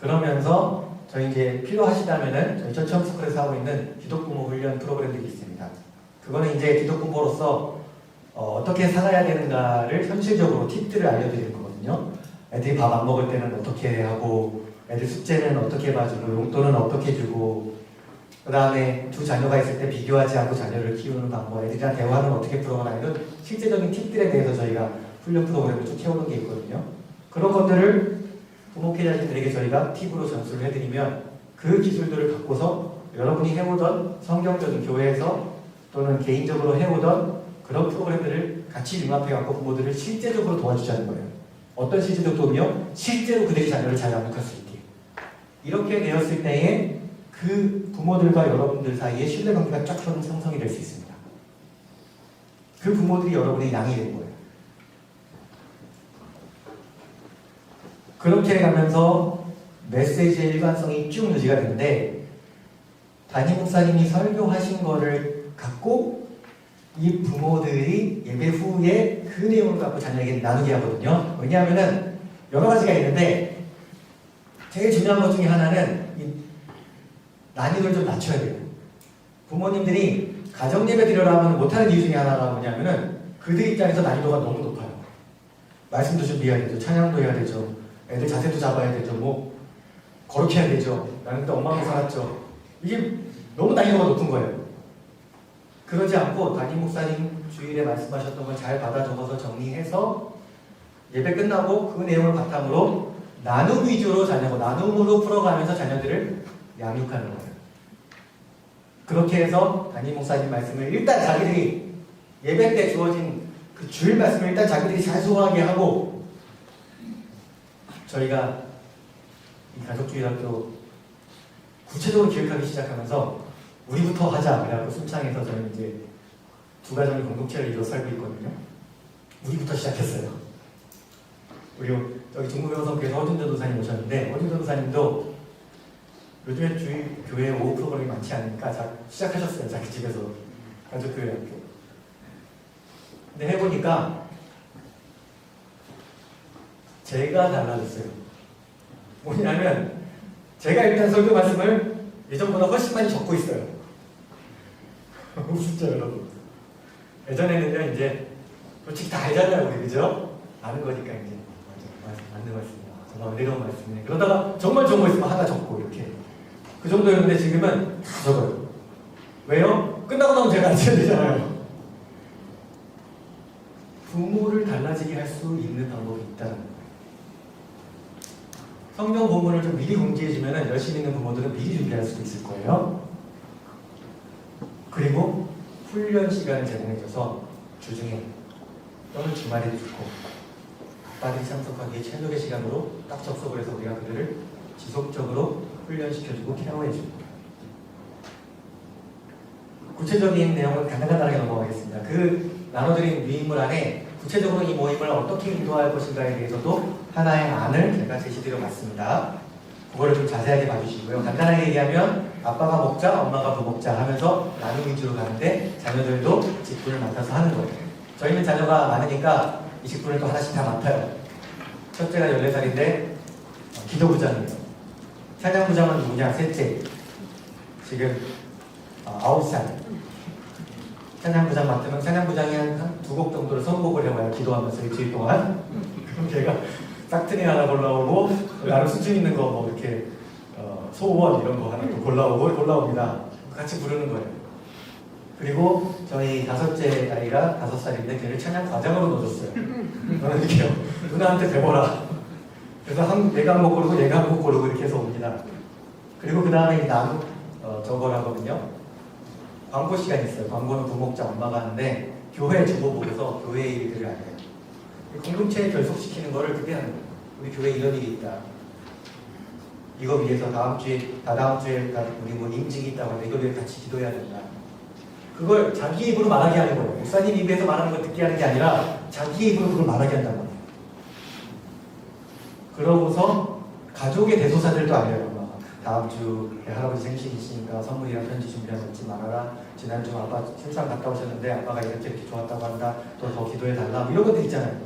그러면서 저희 이제 필요하시다면은 저희 처치홈스쿨에서 하고 있는 기독부모 훈련 프로그램들이 있습니다. 그거는 이제 기독부모로서 어떻게 살아야 되는가를 현실적으로 팁들을 알려드리는 거거든요. 애들이 밥 안 먹을 때는 어떻게 하고, 애들 숙제는 어떻게 봐주고, 용돈은 어떻게 주고, 그 다음에 두 자녀가 있을 때 비교하지 않고 자녀를 키우는 방법, 애들이랑 대화는 어떻게 풀어가나 이런 실제적인 팁들에 대해서 저희가 훈련 프로그램을 쭉 해오는 게 있거든요. 그런 것들을 부목회장님들에게 저희가 팁으로 전수를 해드리면 그 기술들을 갖고서 여러분이 해오던 성경적인 교회에서 또는 개인적으로 해오던 그런 프로그램들을 같이 융합해갖고 부모들을 실제적으로 도와주자는 거예요. 어떤 실제적 도움이요? 실제로 그들의 자녀를 잘 양육할 수 있게. 이렇게 되었을 때에 그 부모들과 여러분들 사이에 신뢰관계가 쫙 형성이 될 수 있습니다. 그 부모들이 여러분의 양이 되는 거예요. 그렇게 가면서 메시지의 일관성이 쭉 유지가 되는데 담임 목사님이 설교하신 거를 갖고 이 부모들이 예배 후에 그 내용을 갖고 자녀에게 나누게 하거든요. 왜냐하면은 여러 가지가 있는데 제일 중요한 것 중에 하나는 이 난이도를 좀 낮춰야 돼요. 부모님들이 가정예배 드리려고 하면 못하는 이유 중에 하나가 뭐냐면은 그들 입장에서 난이도가 너무 높아요. 말씀도 준비해야 되죠. 찬양도 해야 되죠. 애들 자세도 잡아야 되죠. 뭐 거룩히 해야 되죠. 나는 또 엄마하고 살았죠. 이게 너무 난이도가 높은 거예요. 그러지 않고 담임 목사님 주일에 말씀하셨던 걸 잘 받아 적어서 정리해서 예배 끝나고 그 내용을 바탕으로 나눔 위주로 자녀고 나눔으로 풀어가면서 자녀들을 양육하는 거예요. 그렇게 해서 담임 목사님 말씀을 일단 자기들이 예배 때 주어진 그 주일 말씀을 일단 자기들이 잘 소화하게 하고 저희가 이 가족주일학교 구체적으로 기획하기 시작하면서 우리부터 하자. 그래갖고 순창에서 저는 이제 두 가정의 공동체를 이뤄 살고 있거든요. 우리부터 시작했어요. 그리고 여기 중국여성교회에서 허준 전도사님 오셨는데 허준 전도사님도 요즘에 주일 교회 오후 프로그램이 많지 않으니까 시작하셨어요. 자기 집에서 가족교회 학교. 근데 해보니까 제가 달라졌어요. 뭐냐면 제가 일단 설교 말씀을 예전보다 훨씬 많이 적고 있어요. 진짜 여러분. 예전에는요 이제 솔직히 다 알잖아요 우리 그죠? 아는 거니까 이제 맞는 말씀이야. 정말 은혜로운 말씀이네. 그러다가 정말 좋은 거 있으면 하나 적고 이렇게 그 정도였는데 지금은 다 적어요. 왜요? 끝나고 나면 제가 안 써야 되잖아요. 부모를 달라지게 할 수 있는 방법이 있다는 거예요. 성경 본문을 좀 미리 공지해주면 열심히 있는 부모들은 미리 준비할 수도 있을 거예요. 그리고 훈련 시간을 제공해줘서 주중에 또는 주말에도 좋고 아빠들이 참석하기에 최적의 시간으로 딱 접속을 해서 우리가 그들을 지속적으로 훈련시켜주고 케어해주고 구체적인 내용은 간단하게 넘어가겠습니다. 그 나눠드린 유인물 안에 구체적으로 이 모임을 어떻게 인도할 것인가에 대해서도 하나의 안을 제가 제시드려봤습니다. 그거를 좀 자세하게 봐주시고요. 간단하게 얘기하면 아빠가 먹자, 엄마가 부먹자 하면서 나눔 위주로 가는데 자녀들도 직분을 맡아서 하는 거예요. 저희는 자녀가 많으니까 이 직분을 또 하나씩 다 맡아요. 첫째가 14살인데 기도부장이에요. 찬양부장은 누구냐? 셋째. 지금 9살. 찬양부장 맡으면 찬양부장이 한 두 곡 정도를 선곡을 해봐요. 기도하면서 일주일 동안. 그럼 제가 싹트니 하나 골라오고 나름 수준 있는 거 뭐 이렇게 소원 이런 거 하나 또 골라옵니다. 같이 부르는 거예요. 그리고 저희 다섯째 아이가 5살인데 걔를 찬양 과장으로 넣어줬어요. 너는 이렇게요. 누나한테 배워라. 그래서 내가 한 곡 고르고 얘가 한 곡 고르고 이렇게 해서 옵니다. 그리고 그 다음에 저걸 하거든요. 광고 시간이 있어요. 광고는 부목자 엄마가 하는데 교회 주보 보고서 교회 일들을 안 해요. 공동체에 결속시키는 거를 그때 하는 거예요. 우리 교회에 이런 일이 있다. 이거 위해서 다다음 주에 우리 뭐 임직이 있다고 하는데 이거 위해 같이 기도해야 된다. 그걸 자기 입으로 말하게 하는 거예요. 목사님 입에서 말하는 걸 듣게 하는 게 아니라 자기 입으로 그걸 말하게 한단 말이에요. 그러고서 가족의 대소사들도 알려요. 엄마가 다음 주에 할아버지 생신이시니까 선물이랑 편지 준비하고 있지 말아라. 지난주 아빠 출산 갔다 오셨는데 아빠가 이렇게 좋았다고 한다. 또 더 기도해달라. 이런 것들 있잖아요.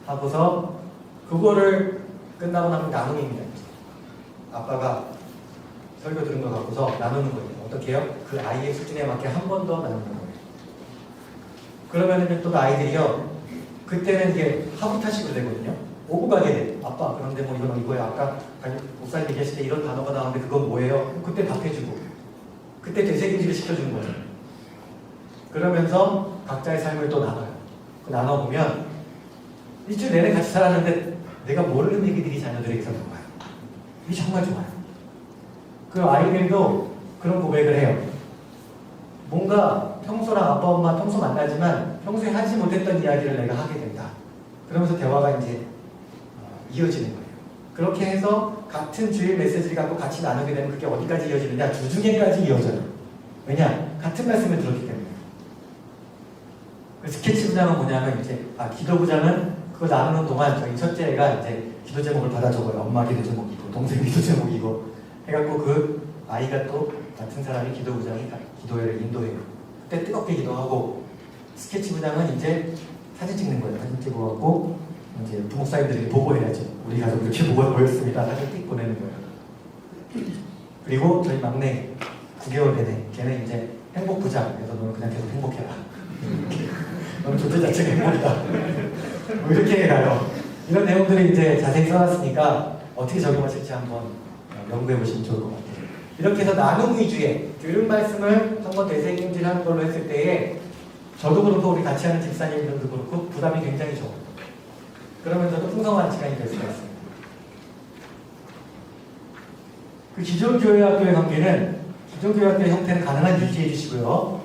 하고서 그거를 끝나고 나면 나눔입니다. 아빠가 설교 들은 거 갖고서 나누는 거예요. 어떻게 해요? 그 아이의 수준에 맞게 한 번 더 나누는 거예요. 그러면은 또 그 아이들이요. 그때는 이게 하부타식으로 되거든요. 오고 가게 돼. 아빠 그런데 뭐 이건 이거야. 아까 목사님 얘기하실 때 이런 단어가 나오는데 그건 뭐예요? 그때 답해주고 그때 되새김질을 시켜주는 거예요. 그러면서 각자의 삶을 또 나눠요. 그 나눠보면 일주일 내내 같이 살았는데 내가 모르는 얘기들이 자녀들에게서 나와요. 이게 정말 좋아요. 그 아이들도 그런 고백을 해요. 뭔가 평소랑 아빠 엄마 평소 만나지만 평소에 하지 못했던 이야기를 내가 하게 된다. 그러면서 대화가 이제 이어지는 거예요. 그렇게 해서 같은 주일 메시지를 갖고 같이 나누게 되면 그게 어디까지 이어지느냐? 주중에까지 이어져요. 왜냐? 같은 말씀을 들었기 때문에. 그 스케치부장은 뭐냐면 이제 기도부장은 그거 나누는 동안 저희 첫째가 이제 기도 제목을 받아 적어요. 엄마 기도 제목이고 동생 기도 제목이고 해갖고 그 아이가 또 같은 사람이 기도부장이 기도회를 인도해요. 그때 뜨겁게 기도하고 스케치부장은 이제 사진 찍는 거예요. 사진 찍어갖고 이제 부목사님들에게 보고해야죠. 우리 가족 이렇게 모였습니다. 사진 띡 보내는 거예요. 그리고 저희 막내 9개월 내내 걔는 이제 행복부장. 그래서 너는 그냥 계속 행복해라. 너는 존재 자체가 행복이다. 뭐 이렇게 가요. 이런 내용들을 이제 자세히 써놨으니까 어떻게 적용하실지 한번 연구해 보시면 좋을 것 같아요. 이렇게 해서 나눔 위주의 들은 말씀을 한번 되새김질하는 걸로 했을 때에 저도 그렇고 우리 같이 하는 집사님들도 그렇고 부담이 굉장히 적어요. 그러면서도 풍성한 시간이 될 수가 있습니다. 그 기존 교회학교의 관계는 기존 교회학교의 형태는 가능한 유지해 주시고요.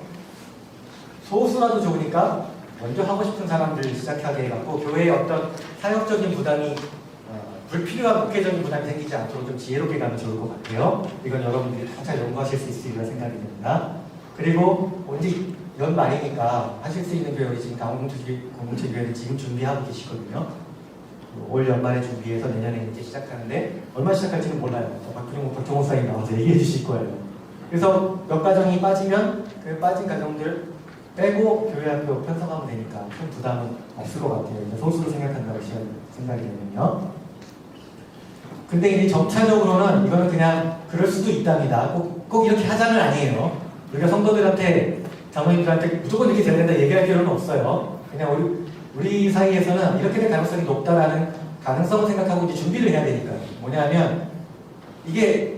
소수라도 좋으니까 먼저 하고 싶은 사람들 시작하게 해갖고 교회의 어떤 사역적인 부담이 불필요한 국회적인 부담이 생기지 않도록 좀 지혜롭게 가면 좋을 것 같아요. 이건 여러분들이 잘 연구하실 수 있으리라 생각이 듭니다. 그리고 언제 연 말이니까 하실 수 있는 교육이 지금 공동체 교육을 지금 준비하고 계시거든요. 올 연말에 준비해서 내년에 이제 시작하는데 얼마 시작할지는 몰라요. 박종호 사장님 나와서 얘기해 주실 거예요. 그래서 몇 가정이 빠지면 그 빠진 가정들 빼고 교회학교 편성하면 되니까 큰 부담은 없을 것 같아요. 소수로 생각한다고 생각이 되면요. 근데 이제 점차적으로는 이거는 그냥 그럴 수도 있답니다. 꼭 이렇게 하자는 아니에요. 우리가 성도들한테 장로님들한테 무조건 이렇게 돼야 된다 얘기할 필요는 없어요. 그냥 우리 사이에서는 이렇게 될 가능성이 높다라는 가능성을 생각하고 이제 준비를 해야 되니까요. 뭐냐면 이게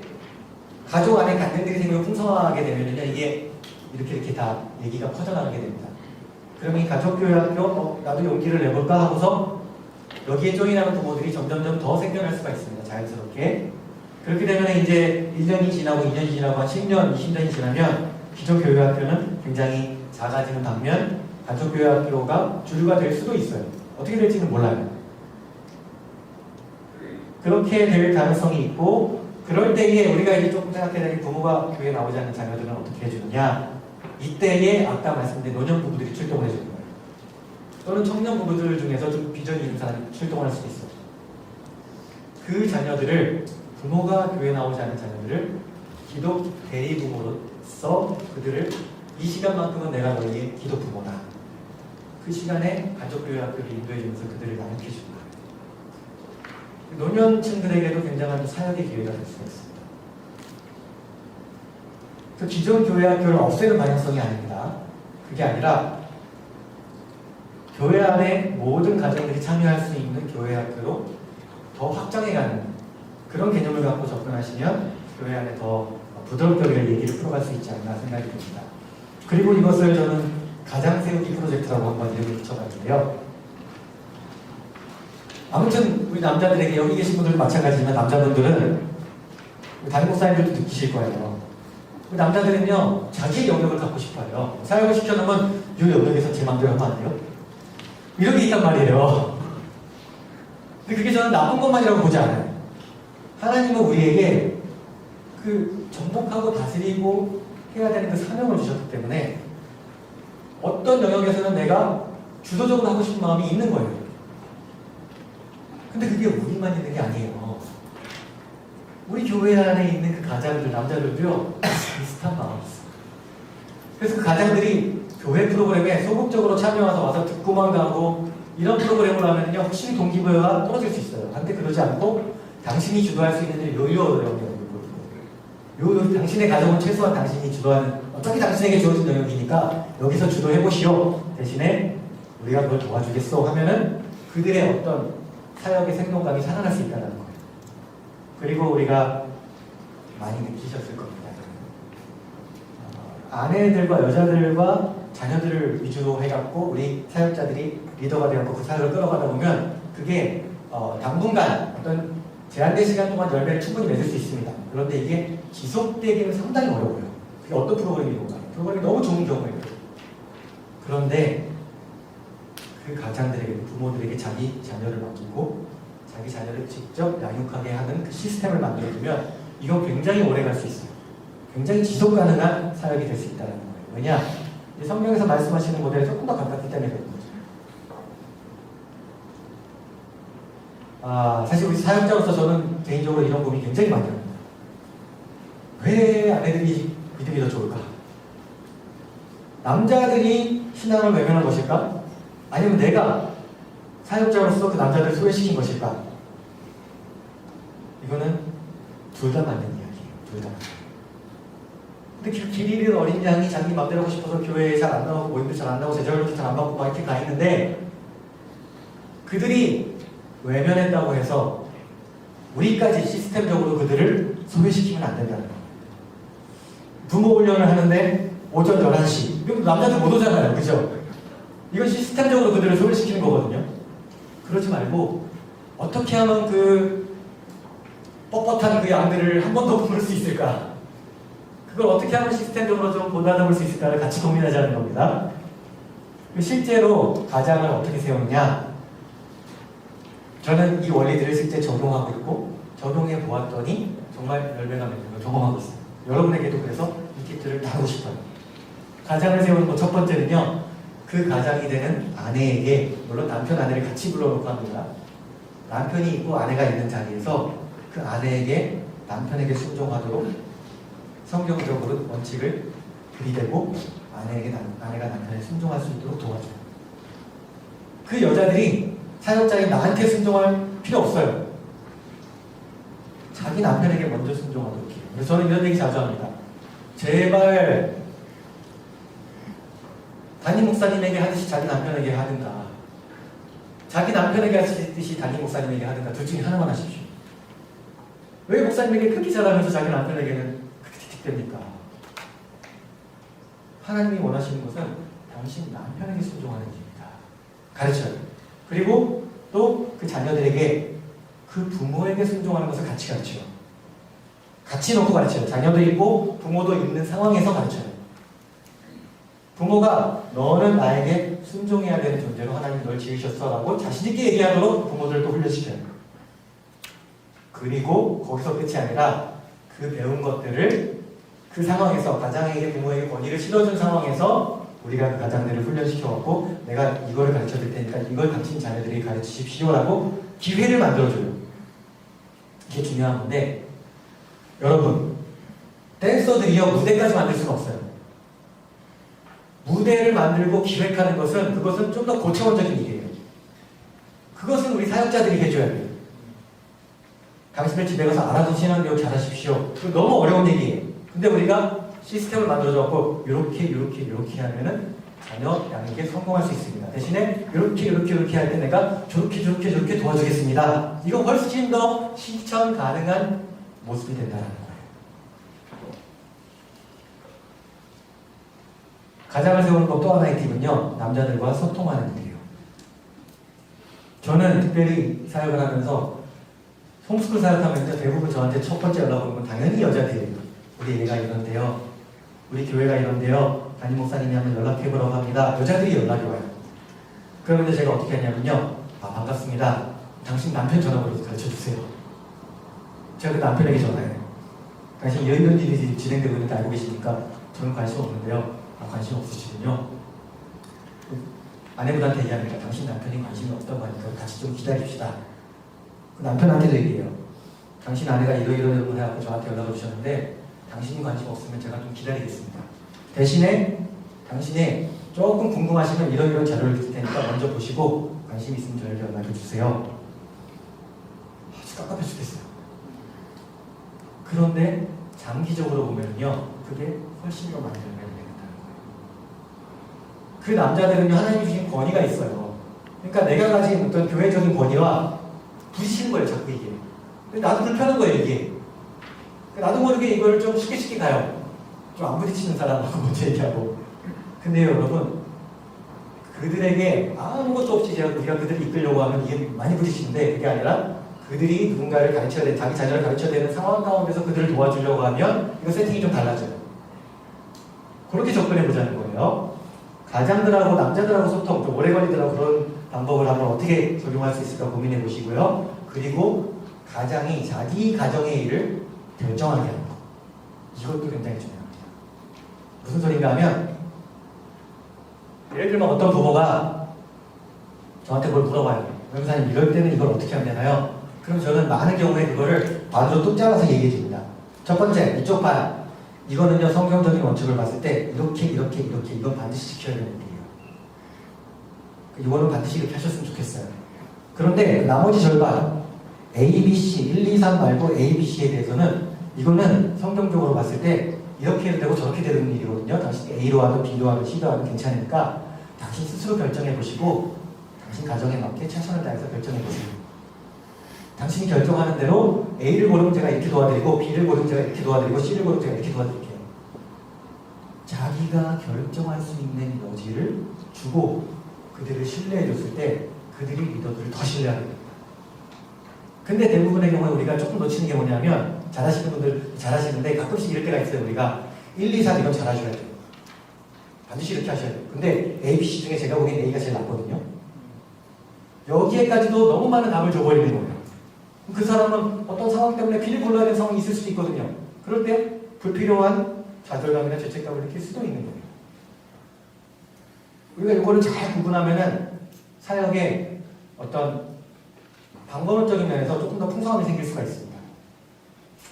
가족 안에 간증들이 생기고 풍성하게 되면요 이게 이렇게 다 얘기가 퍼져나가게 됩니다. 그러면 이 가족교회학교 나도 용기를 내볼까 하고서 여기에 조인하는 부모들이 점점점 더 생겨날 수가 있습니다. 자연스럽게. 그렇게 되면 이제 1년이 지나고 2년이 지나고 한 10년, 20년이 지나면 기존 교회학교는 굉장히 작아지는 반면 가족교회학교가 주류가 될 수도 있어요. 어떻게 될지는 몰라요. 그렇게 될 가능성이 있고 그럴 때에 우리가 이제 조금 생각해야 되는 부모가 교회에 나오지 않는 자녀들은 어떻게 해주느냐. 이때에 아까 말씀드린 노년 부부들이 출동을 해주는 거예요. 또는 청년 부부들 중에서 좀 비전이 있는 사람이 출동을 할 수도 있어요. 그 자녀들을 부모가 교회에 나오지 않는 자녀들을 기도 대리 부모로서 그들을 이 시간만큼은 내가 너희의 기도 부모다. 그 시간에 가족교회학교를 인도해주면서 그들을 양육해주는 거예요. 노년층들에게도 굉장한 사역의 기회가 될 수가 있습니다. 그 기존 교회학교를 없애는 방향성이 아닙니다. 그게 아니라 교회 안에 모든 가정들이 참여할 수 있는 교회학교로 더 확장해가는 그런 개념을 갖고 접근하시면 교회 안에 더 부드럽게 얘기를 풀어갈 수 있지 않나 생각이 듭니다. 그리고 이것을 저는 가장 세우기 프로젝트라고 한번 이름을 붙여봤는데요. 아무튼 우리 남자들에게 여기 계신 분들도 마찬가지지만 남자분들은 다른 목사님들도 느끼실 거예요. 우리 남자들은요 자기의 영역을 갖고 싶어요. 사역을 시켜놓으면 이 영역에서 제 마음대로 하면 안 돼요? 이런 게 있단 말이에요. 근데 그게 저는 나쁜 것만이라고 보지 않아요. 하나님은 우리에게 그 정복하고 다스리고 해야 되는 그 사명을 주셨기 때문에 어떤 영역에서는 내가 주도적으로 하고 싶은 마음이 있는 거예요. 근데 그게 우리만 있는 게 아니에요. 우리 교회 안에 있는 그 가장들, 남자들도요 비슷한 마음이 있어요. 그래서 그 가장들이 교회 프로그램에 소극적으로 참여해서 와서 듣고만 가고 이런 프로그램을 하면요 확실히 동기부여가 떨어질 수 있어요. 근데 그러지 않고 당신이 주도할 수 있는 일이 요요 당신의 가정은 최소한 당신이 주도하는 어차피 당신에게 주어진 영역이니까 여기서 주도해보시오. 대신에 우리가 그걸 도와주겠어 하면은 그들의 어떤 사역의 생동감이 살아날 수 있다는 거예요. 그리고 우리가 많이 느끼셨을 겁니다. 아내들과 여자들과 자녀들을 위주로 해갖고 우리 사역자들이 리더가 되어서 그 사역을 끌어가다 보면 그게 당분간 어떤 제한된 시간 동안 열매를 충분히 맺을 수 있습니다. 그런데 이게 지속되기는 상당히 어려워요. 그게 어떤 프로그램이 뭔가요? 프로그램이 너무 좋은 경우에요. 그런데 그 가장들에게, 부모들에게 자기 자녀를 맡기고 자기 자녀를 직접 양육하게 하는 그 시스템을 만들어주면 이건 굉장히 오래 갈 수 있어요. 굉장히 지속 가능한 사역이 될 수 있다는 거예요. 왜냐? 성경에서 말씀하시는 모델에 조금 더 가깝기 때문에 그런 거죠. 사실 우리 사역자로서 저는 개인적으로 이런 고민이 굉장히 많이 합니다. 왜 아내들이 믿음이 더 좋을까? 남자들이 신앙을 외면한 것일까? 아니면 내가 사역자로서 그 남자들을 소외시킨 것일까? 이거는 둘 다 맞는 이야기예요. 둘 다. 근데 길 잃은 어린 양이 자기 맘대로 하고 싶어서 교회에 잘 안 나오고 모임도 잘 안 나오고 제자료도 잘 안 받고 막 이렇게 가 있는데 그들이 외면했다고 해서 우리까지 시스템적으로 그들을 소외시키면 안 된다는 거예요. 부모 훈련을 하는데 오전 11시 이건 남자들 못 오잖아요. 그죠? 이건 시스템적으로 그들을 소외시키는 거거든요. 그러지 말고 어떻게 하면 그 뻣뻣한 그 양들을 한 번 더 부를 수 있을까? 그걸 어떻게 하면 시스템적으로 좀 보다잡을 수 있을까를 같이 고민하자는 겁니다. 실제로 가장을 어떻게 세우느냐? 저는 이 원리들을 실제 적용하고 있고 적용해 보았더니 정말 열매가 맺는 걸 경험하고 있어요. 여러분에게도 그래서 이 팁들을 나누고 싶어요. 가장을 세우는 것 첫 번째는요. 그 가장이 되는 아내에게, 물론 남편 아내를 같이 불러놓고 합니다. 남편이 있고 아내가 있는 자리에서 그 아내에게 남편에게 순종하도록 성경적으로 원칙을 들이대고 아내가 남편에 순종할 수 있도록 도와줘요. 그 여자들이 사역자인 나한테 순종할 필요 없어요. 자기 남편에게 먼저 순종하도록 해요. 그래서 저는 이런 얘기 자주 합니다. 제발 담임 목사님에게 하듯이 자기 남편에게 하든가, 자기 남편에게 하듯이 담임 목사님에게 하든가, 둘 중에 하나만 하십시오. 왜 목사님에게 그렇게 잘하면서 자기 남편에게는 그렇게 틱틱됩니까? 하나님이 원하시는 것은 당신 남편에게 순종하는 일입니다. 가르쳐요. 그리고 또 그 자녀들에게 그 부모에게 순종하는 것을 같이 가르쳐요. 같이 놓고 가르쳐요. 자녀도 있고 부모도 있는 상황에서 가르쳐요. 부모가 너는 나에게 순종해야 되는 존재로 하나님 널 지으셨어 라고 자신있게 얘기하도록 부모들을 또 훈련시켜요. 그리고 거기서 끝이 아니라 그 배운 것들을 그 상황에서 가장에게 부모에게 권위를 실어준 상황에서 우리가 그 가장들을 훈련시켜갖고 내가 이거를 가르쳐 줄 테니까 이걸 당신 자녀들이 가르치십시오라고 기회를 만들어줘요. 이게 중요한 건데 여러분 댄서들이요 무대까지 만들 수는 없어요. 무대를 만들고 기획하는 것은 그것은 좀 더 고차원적인 일이에요. 그것은 우리 사역자들이 해줘야 돼요. 당신들 집에 가서 알아둔 신앙교육 잘하십시오. 그거 너무 어려운 얘기예요. 근데 우리가 시스템을 만들어줘갖고 이렇게 하면은 자녀 양에게 성공할 수 있습니다. 대신에 이렇게 할 때 내가 저렇게 도와주겠습니다. 이거 훨씬 더 실천 가능한 모습이 된다는 거예요. 가장을 세우는 것 또 하나의 팁은요. 남자들과 소통하는 일이에요. 저는 특별히 사역을 하면서 홈스쿨 사역하면서 대부분 저한테 첫 번째 연락 오는 건 당연히 여자들이에요. 우리 애가 이런데요. 우리 교회가 이런데요. 담임 목사님이 한번 연락해보라고 합니다. 여자들이 연락이 와요. 그러면 제가 어떻게 하냐면요. 반갑습니다. 당신 남편 전화번호 가르쳐주세요. 제가 그 남편에게 전화해요. 당신 이런 일이 진행되고 있는데 알고 계십니까? 저는 관심 없는데요. 관심 없으시군요. 아내분한테 얘기합니다. 당신 남편이 관심이 없다고 하니까 같이 좀 기다립시다. 그 남편한테도 얘기해요. 당신 아내가 이러이러이러 해갖고 저한테 연락을 주셨는데 당신이 관심 없으면 제가 좀 기다리겠습니다. 대신에 당신이 조금 궁금하시면 이런 자료를 드릴 테니까 먼저 보시고 관심 있으면 저에게 연락해 주세요. 아주 깝깝해 죽겠어요. 그런데 장기적으로 보면요. 그게 훨씬 더 많이 되는다는 거예요. 그 남자들은요. 하나님이 주신 권위가 있어요. 그러니까 내가 가진 어떤 교회적인 권위와 부딪히는 거예요. 자꾸 이게. 나도 불편한 거예요. 이게. 나도 모르게 이걸 좀 쉽게 가요. 좀 안 부딪히는 사람하고 먼저 얘기하고. 근데 여러분 그들에게 아무것도 없이 우리가 그들을 이끌려고 하면 이게 많이 부딪히는데 그게 아니라 그들이 누군가를 가르쳐야 돼, 자기 자녀를 가르쳐야 되는 상황 가운데서 그들을 도와주려고 하면 이거 세팅이 좀 달라져요. 그렇게 접근해 보자는 거예요. 가장들하고 남자들하고 소통, 좀 오래 걸리더라도 그런 방법을 한번 어떻게 적용할 수 있을까 고민해 보시고요. 그리고 가장이 자기 가정의 일을 결정하게 하는 거. 이것도 굉장히 중요합니다. 무슨 소리인가 하면 예를 들면 어떤 부모가 저한테 뭘 물어봐요. 변호사님 이럴 때는 이걸 어떻게 하면 되나요? 그럼 저는 많은 경우에 그거를 반으로 뚝 잘라서 얘기해 줍니다. 첫 번째, 이쪽 반. 이거는요 성경적인 원칙을 봤을 때 이렇게 이건 반드시 지켜야 되는 일이에요. 이거는 반드시 이렇게 하셨으면 좋겠어요. 그런데 나머지 절반 A, B, C, 1, 2, 3 말고 A, B, C에 대해서는 이거는 성경적으로 봤을 때 이렇게 해도 되고 저렇게 되는 일이거든요. 당신 A로 하든 B로 하든 C로 하든 괜찮으니까 당신 스스로 결정해 보시고 당신 가정에 맞게 최선을 다해서 결정해 보세요. 당신이 결정하는 대로 A를 고르면 제가 이렇게 도와드리고 B를 고르면 제가 이렇게 도와드리고 C를 고르면 제가 이렇게 도와드릴게요. 자기가 결정할 수 있는 여지를 주고 그들을 신뢰해 줬을 때 그들이 리더들을 더 신뢰하게 됩니다. 근데 대부분의 경우에 우리가 조금 놓치는 게 뭐냐면 잘하시는 분들 잘하시는데 가끔씩 이럴 때가 있어요. 우리가 1, 2, 3 이건 잘하셔야 돼요. 반드시 이렇게 하셔야 돼요. 근데 A, B, C 중에 제가 보기엔 A가 제일 낫거든요. 여기에까지도 너무 많은 답을 줘버리는 거예요. 그 사람은 어떤 상황 때문에 피를 골라야 되는 상황이 있을 수도 있거든요. 그럴 때 불필요한 좌절감이나 죄책감을 느낄 수도 있는 거예요. 우리가 이거를 잘 구분하면은 사역에 어떤 방법론적인 면에서 조금 더 풍성함이 생길 수가 있습니다.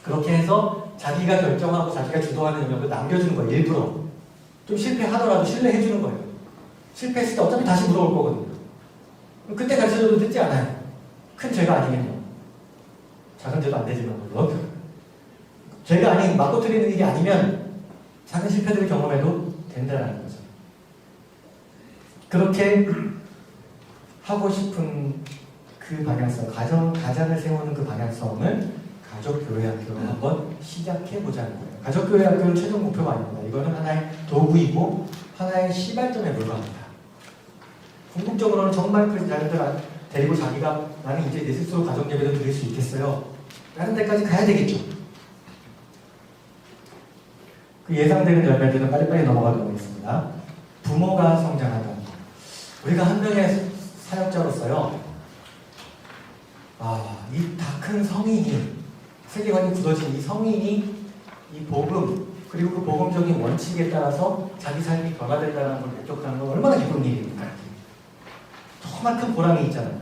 그렇게 해서 자기가 결정하고 자기가 주도하는 영역을 남겨주는 거예요. 일부러. 좀 실패하더라도 신뢰해주는 거예요. 실패했을 때 어차피 다시 물어올 거거든요. 그때 가르쳐줘도 듣지 않아요. 큰 죄가 아니면요. 작은 죄도 안 되지만 물론. 죄가 아닌 맞고 틀리는 일이 아니면 작은 실패들을 경험해도 된다는 거죠. 그렇게 하고 싶은 그 방향성, 가장을 세우는 그 방향성을 가족교회학교로 한번 시작해보자는 거예요. 가족교회학교는 최종 목표가 아닙니다. 이거는 하나의 도구이고 하나의 시발점에 불과합니다. 궁극적으로는 정말 그 자녀들 데리고 자기가 나는 이제 내 스스로 가정예배도 드릴 수 있겠어요. 라는 데까지 가야 되겠죠. 그 예상되는 열매들은 빨리빨리 넘어가도록 하겠습니다. 부모가 성장하다. 우리가 한 명의 사역자로서요. 이 다 큰 성인이 세계관이 굳어진 이 성인이 이 복음 그리고 그 복음적인 원칙에 따라서 자기 삶이 변화된다는 걸 목격하는 건 얼마나 기쁜 일입니까? 정말 큰 보람이 있잖아요.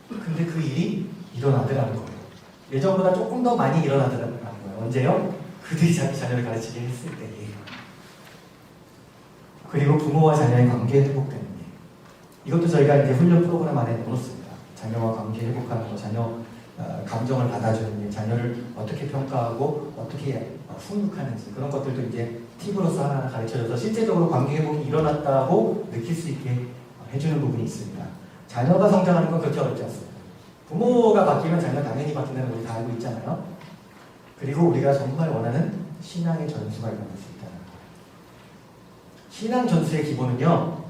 근데 그 일이 일어나더라는 거예요. 예전보다 조금 더 많이 일어나더라는 거예요. 언제요? 그들이 자기 자녀를 가르치게 했을 때예요. 그리고 부모와 자녀의 관계 회복되는 일. 이것도 저희가 이제 훈련 프로그램 안에 넣었습니다. 자녀와 관계 회복하는 거, 자녀 감정을 받아주는 일, 자녀를 어떻게 평가하고 어떻게 훈육하는지 그런 것들도 이제 팁으로서 하나 가르쳐줘서 실제적으로 관계 회복이 일어났다고 느낄 수 있게 해주는 부분이 있습니다. 자녀가 성장하는 건 그렇게 어렵지 않습니다. 부모가 바뀌면 자녀는 당연히 바뀐다는 걸 우리 다 알고 있잖아요. 그리고 우리가 정말 원하는 신앙의 전수가 일어날 수 있다는 거예요. 신앙 전수의 기본은요.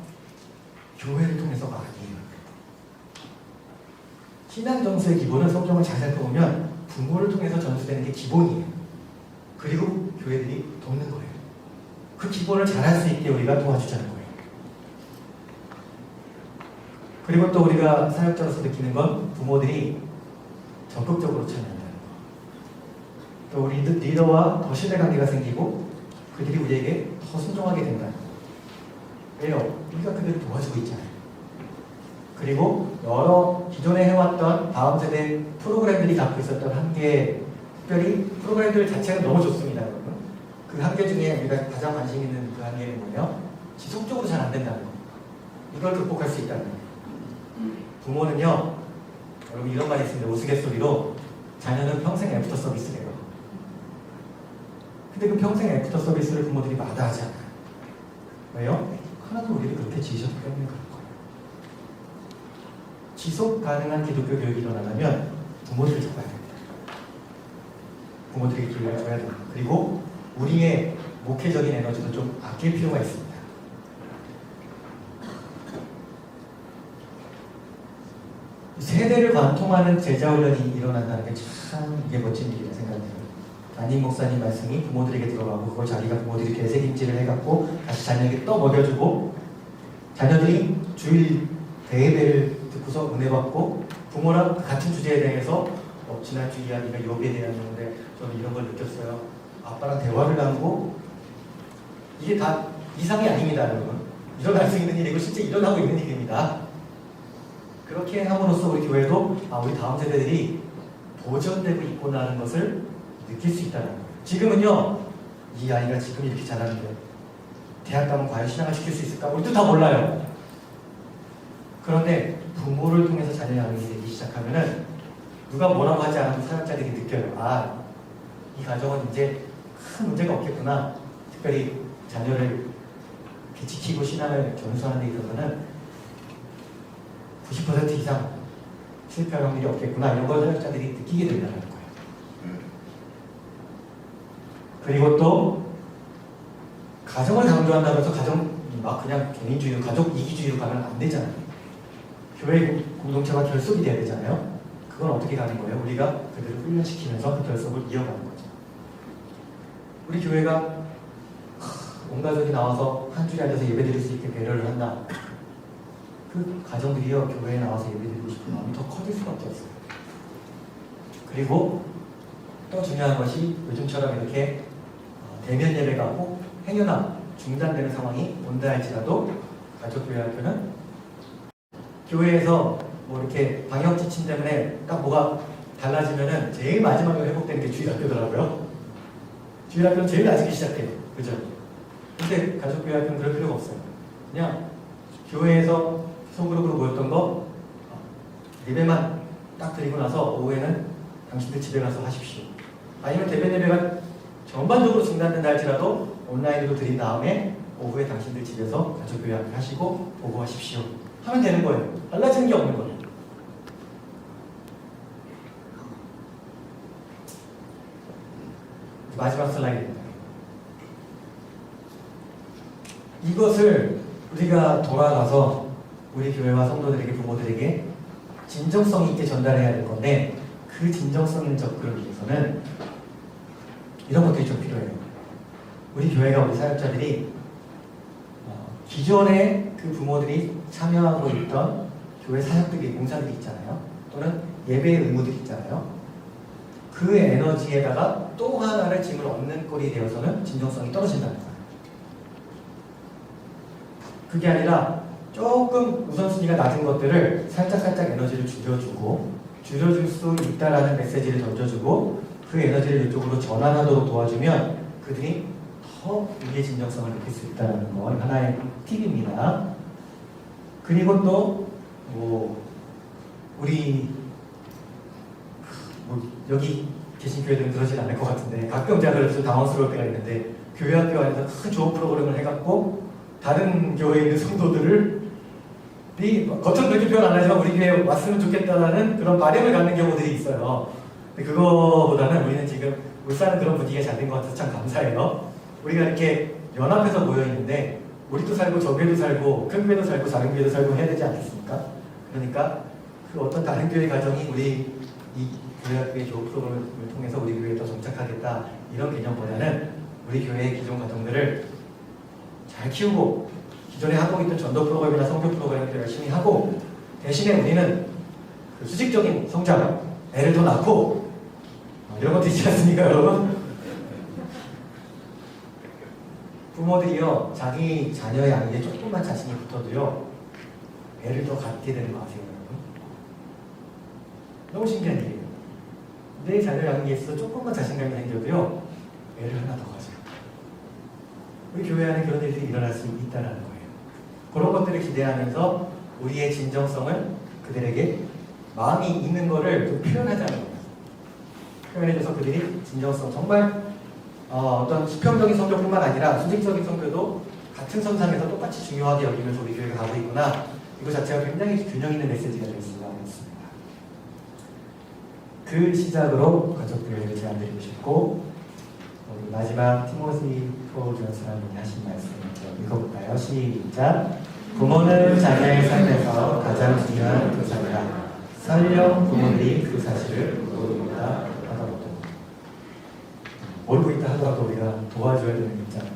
교회를 통해서가 아니에요. 신앙 전수의 기본은 성경을 잘 살펴보면 부모를 통해서 전수되는 게 기본이에요. 그리고 교회들이 돕는 거예요. 그 기본을 잘할 수 있게 우리가 도와주자는 거예요. 그리고 또 우리가 사역자로서 느끼는 건 부모들이 적극적으로 참여한다는 거. 또 우리 리더와 더 신뢰관계가 생기고 그들이 우리에게 더 순종하게 된다는 거. 왜요? 우리가 그들을 도와주고 있잖아요. 그리고 여러 기존에 해왔던 다음 세대 프로그램들이 갖고 있었던 한계, 특별히 프로그램들 자체는 너무 좋습니다, 여러분. 그 한계 중에 우리가 가장 관심 있는 그 한계는 뭐예요? 지속적으로 잘 안 된다는 거. 이걸 극복할 수 있다는 거예요. 부모는요, 여러분 이런 말이 있습니다. 우스갯소리로 자녀는 평생 애프터 서비스래요. 근데 그 평생 애프터 서비스를 부모들이 마다하지 않아요. 왜요? 하나도 우리를 그렇게 지으셨기 때문에 그런 거예요. 지속 가능한 기독교 교육이 일어나려면 부모들을 잡아야 됩니다. 부모들에게 기회를 줘야 됩니다. 그리고 우리의 목회적인 에너지도 좀 아낄 필요가 있습니다. 세대를 관통하는 제자훈련이 일어난다는 게 참 이게 멋진 일이라 생각해요. 담임 목사님 말씀이 부모들에게 들어가고 그걸 자기가 부모들이 되새김질을 해갖고 다시 자녀에게 또 먹여주고 자녀들이 주일 대예배를 듣고서 은혜 받고 부모랑 같은 주제에 대해서 지난주 이야기가 욥에 대한이었는데 저는 이런 걸 느꼈어요. 아빠랑 대화를 나누고 이게 다 이상이 아닙니다, 여러분. 일어날 수 있는 일이고 실제 일어나고 있는 일입니다. 그렇게 함으로써 우리 교회도 우리 다음 세대들이 보존되고 있구나라는 것을 느낄 수 있다는 거예요. 지금은요, 이 아이가 지금 이렇게 잘하는데 대학 가면 과연 신앙을 시킬 수 있을까? 우리도 다 몰라요. 그런데 부모를 통해서 자녀 양육이 되기 시작하면은 누가 뭐라고 하지 않아도 사역자들이 느껴요. 이 가정은 이제 큰 문제가 없겠구나. 특별히 자녀를 이렇게 지키고 신앙을 전수하는 데 있어서는 90% 이상 실패할 확률이 없겠구나. 이런 걸 사역자들이 느끼게 된다는 거예요. 그리고 또 가정을 강조한다고 해서 가정 막 그냥 개인주의, 가족 이기주의로 가면 안 되잖아요. 교회 공동체가 결속이 돼야 되잖아요. 그건 어떻게 가는 거예요? 우리가 그들을 훈련시키면서 그 결속을 이어가는 거죠. 우리 교회가 온 가족이 나와서 한 줄에 앉아서 예배드릴 수 있게 배려를 한다. 그 가정들이요 교회에 나와서 예배드리고 싶은 마음이 더 커질 수밖에 없어요. 그리고 또 중요한 것이 요즘처럼 이렇게 대면 예배가 꼭 행여나 중단되는 상황이 온다 할지라도 가족교회학교는 교회에서 뭐 이렇게 방역 지침 때문에 딱 뭐가 달라지면은 제일 마지막으로 회복되는 게 주일학교더라고요. 주일학교는 제일 나중에 시작해요. 그죠? 근데 가족교회학교는 그럴 필요가 없어요. 그냥 교회에서 소그룹으로 모였던 거 예배만 딱 드리고 나서 오후에는 당신들 집에 가서 하십시오. 아니면 대면 예배가 전반적으로 중단된다 할지라도 온라인으로 드린 다음에 오후에 당신들 집에서 가족교회 하시고 보고하십시오. 하면 되는 거예요. 달라지는 게 없는 거예요. 마지막 슬라이드입니다. 이것을 우리가 돌아가서 우리 교회와 성도들에게 부모들에게 진정성 있게 전달해야 될 건데 그 진정성을 접근을 위해서는 이런 것들이 좀 필요해요. 우리 교회가 우리 사역자들이 기존에 그 부모들이 참여하고 있던 교회 사역들이 봉사들이 있잖아요. 또는 예배의 의무들이 있잖아요. 그 에너지에다가 또 하나를 짐을 얻는 꼴이 되어서는 진정성이 떨어진다는 거예요. 그게 아니라 조금 우선순위가 낮은 것들을 살짝 에너지를 줄여줄 수 있다라는 메시지를 던져주고 그 에너지를 이쪽으로 전환하도록 도와주면 그들이 더 우리의 진정성을 느낄 수 있다는 건 하나의 팁입니다. 그리고 또 우리 여기 계신 교회들은 그러진 않을 것 같은데 가끔 제가 그래서 당황스러울 때가 있는데 교회 학교 안에서 큰 조업 프로그램을 해갖고 다른 교회에 있는 성도들을 겉은 그렇게 표현 안 하지만 우리 교회에 왔으면 좋겠다라는 그런 바람을 갖는 경우들이 있어요. 근데 그거보다는 우리는 지금 울산은 그런 분위기가 잘 된 것 같아서 참 감사해요. 우리가 이렇게 연합해서 모여있는데 우리도 살고 저 교회도 살고 큰 교회도 살고 작은 교회도 살고 해야 되지 않겠습니까? 그러니까 그 어떤 다른 교회 가정이 우리 이 교회학교의 조업 프로그램을 통해서 우리 교회에 더 정착하겠다 이런 개념보다는 우리 교회의 기존 가정들을 잘 키우고 기존에 하고 있던 전도 프로그램이나 성교 프로그램을 열심히 하고 대신에 우리는 그 수직적인 성장, 애를 더 낳고 이런 것도 있지 않습니까 여러분? 부모들이요 자기 자녀의 아이에 조금만 자신이 붙어도요 애를 더 갖게 되는 거 아세요 여러분? 너무 신기한 일이에요. 내 자녀 양육에 있어서 조금만 자신감이 생겨도요 애를 하나 더 가져요. 우리 교회 안에 그런 일들이 일어날 수 있다는 거예요. 그런 것들을 기대하면서 우리의 진정성을 그들에게 마음이 있는 거를 좀 표현하자는 거예요. 표현해줘서 그들이 진정성 정말 어떤 수평적인 성교뿐만 아니라 수직적인 성교도 같은 선상에서 똑같이 중요하게 여기면서 우리 교회가 가고 있구나 이거 자체가 굉장히 균형 있는 메시지가 되었으면 하겠습니다. 그 시작으로 가족교회를 제안드리고 싶고 우리 마지막 티모시 포 전사님이 하신 말씀 읽어볼까요? 시작. 부모는 자녀의 삶에서 가장 중요한 교사이다. 설령 부모들이 그 사실을 모르고 있다 하더라도 모르고 있다 하더라도 우리가 도와줘야 되는 입장이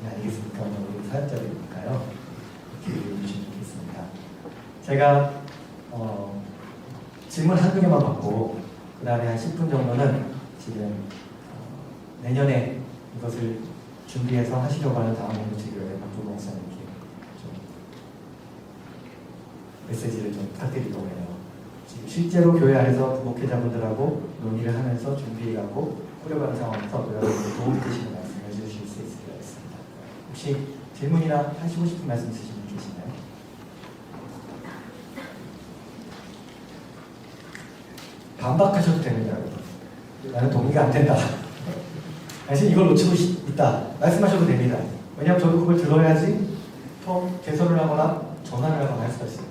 아니겠습니까? 우리 사역자들이니까요. 기회해 주시면 좋겠습니다. 제가 질문 한두 개만 받고 그 다음에 한 10분 정도는 지금 내년에 이것을 준비해서 하시려고 하는 다음 공동체교회 박종호 목사님께 좀 메시지를 좀 부탁드리려고 해요. 지금 실제로 교회 안에서 목회자분들하고 논의를 하면서 준비하고 꾸려가는 상황에서 여러분들 도움이 되시는 말씀 해주실 수 있을 것 같습니다. 혹시 질문이나 하시고 싶은 말씀 있으신 분 계시나요? 반박하셔도 됩니다. 나는 동의가 안 된다. 당신 이걸 놓치고 있다. 말씀하셔도 됩니다. 왜냐하면 저도 그걸 들어야지 또 개선을 하거나 전환을 하거나 할 수가 있습니다.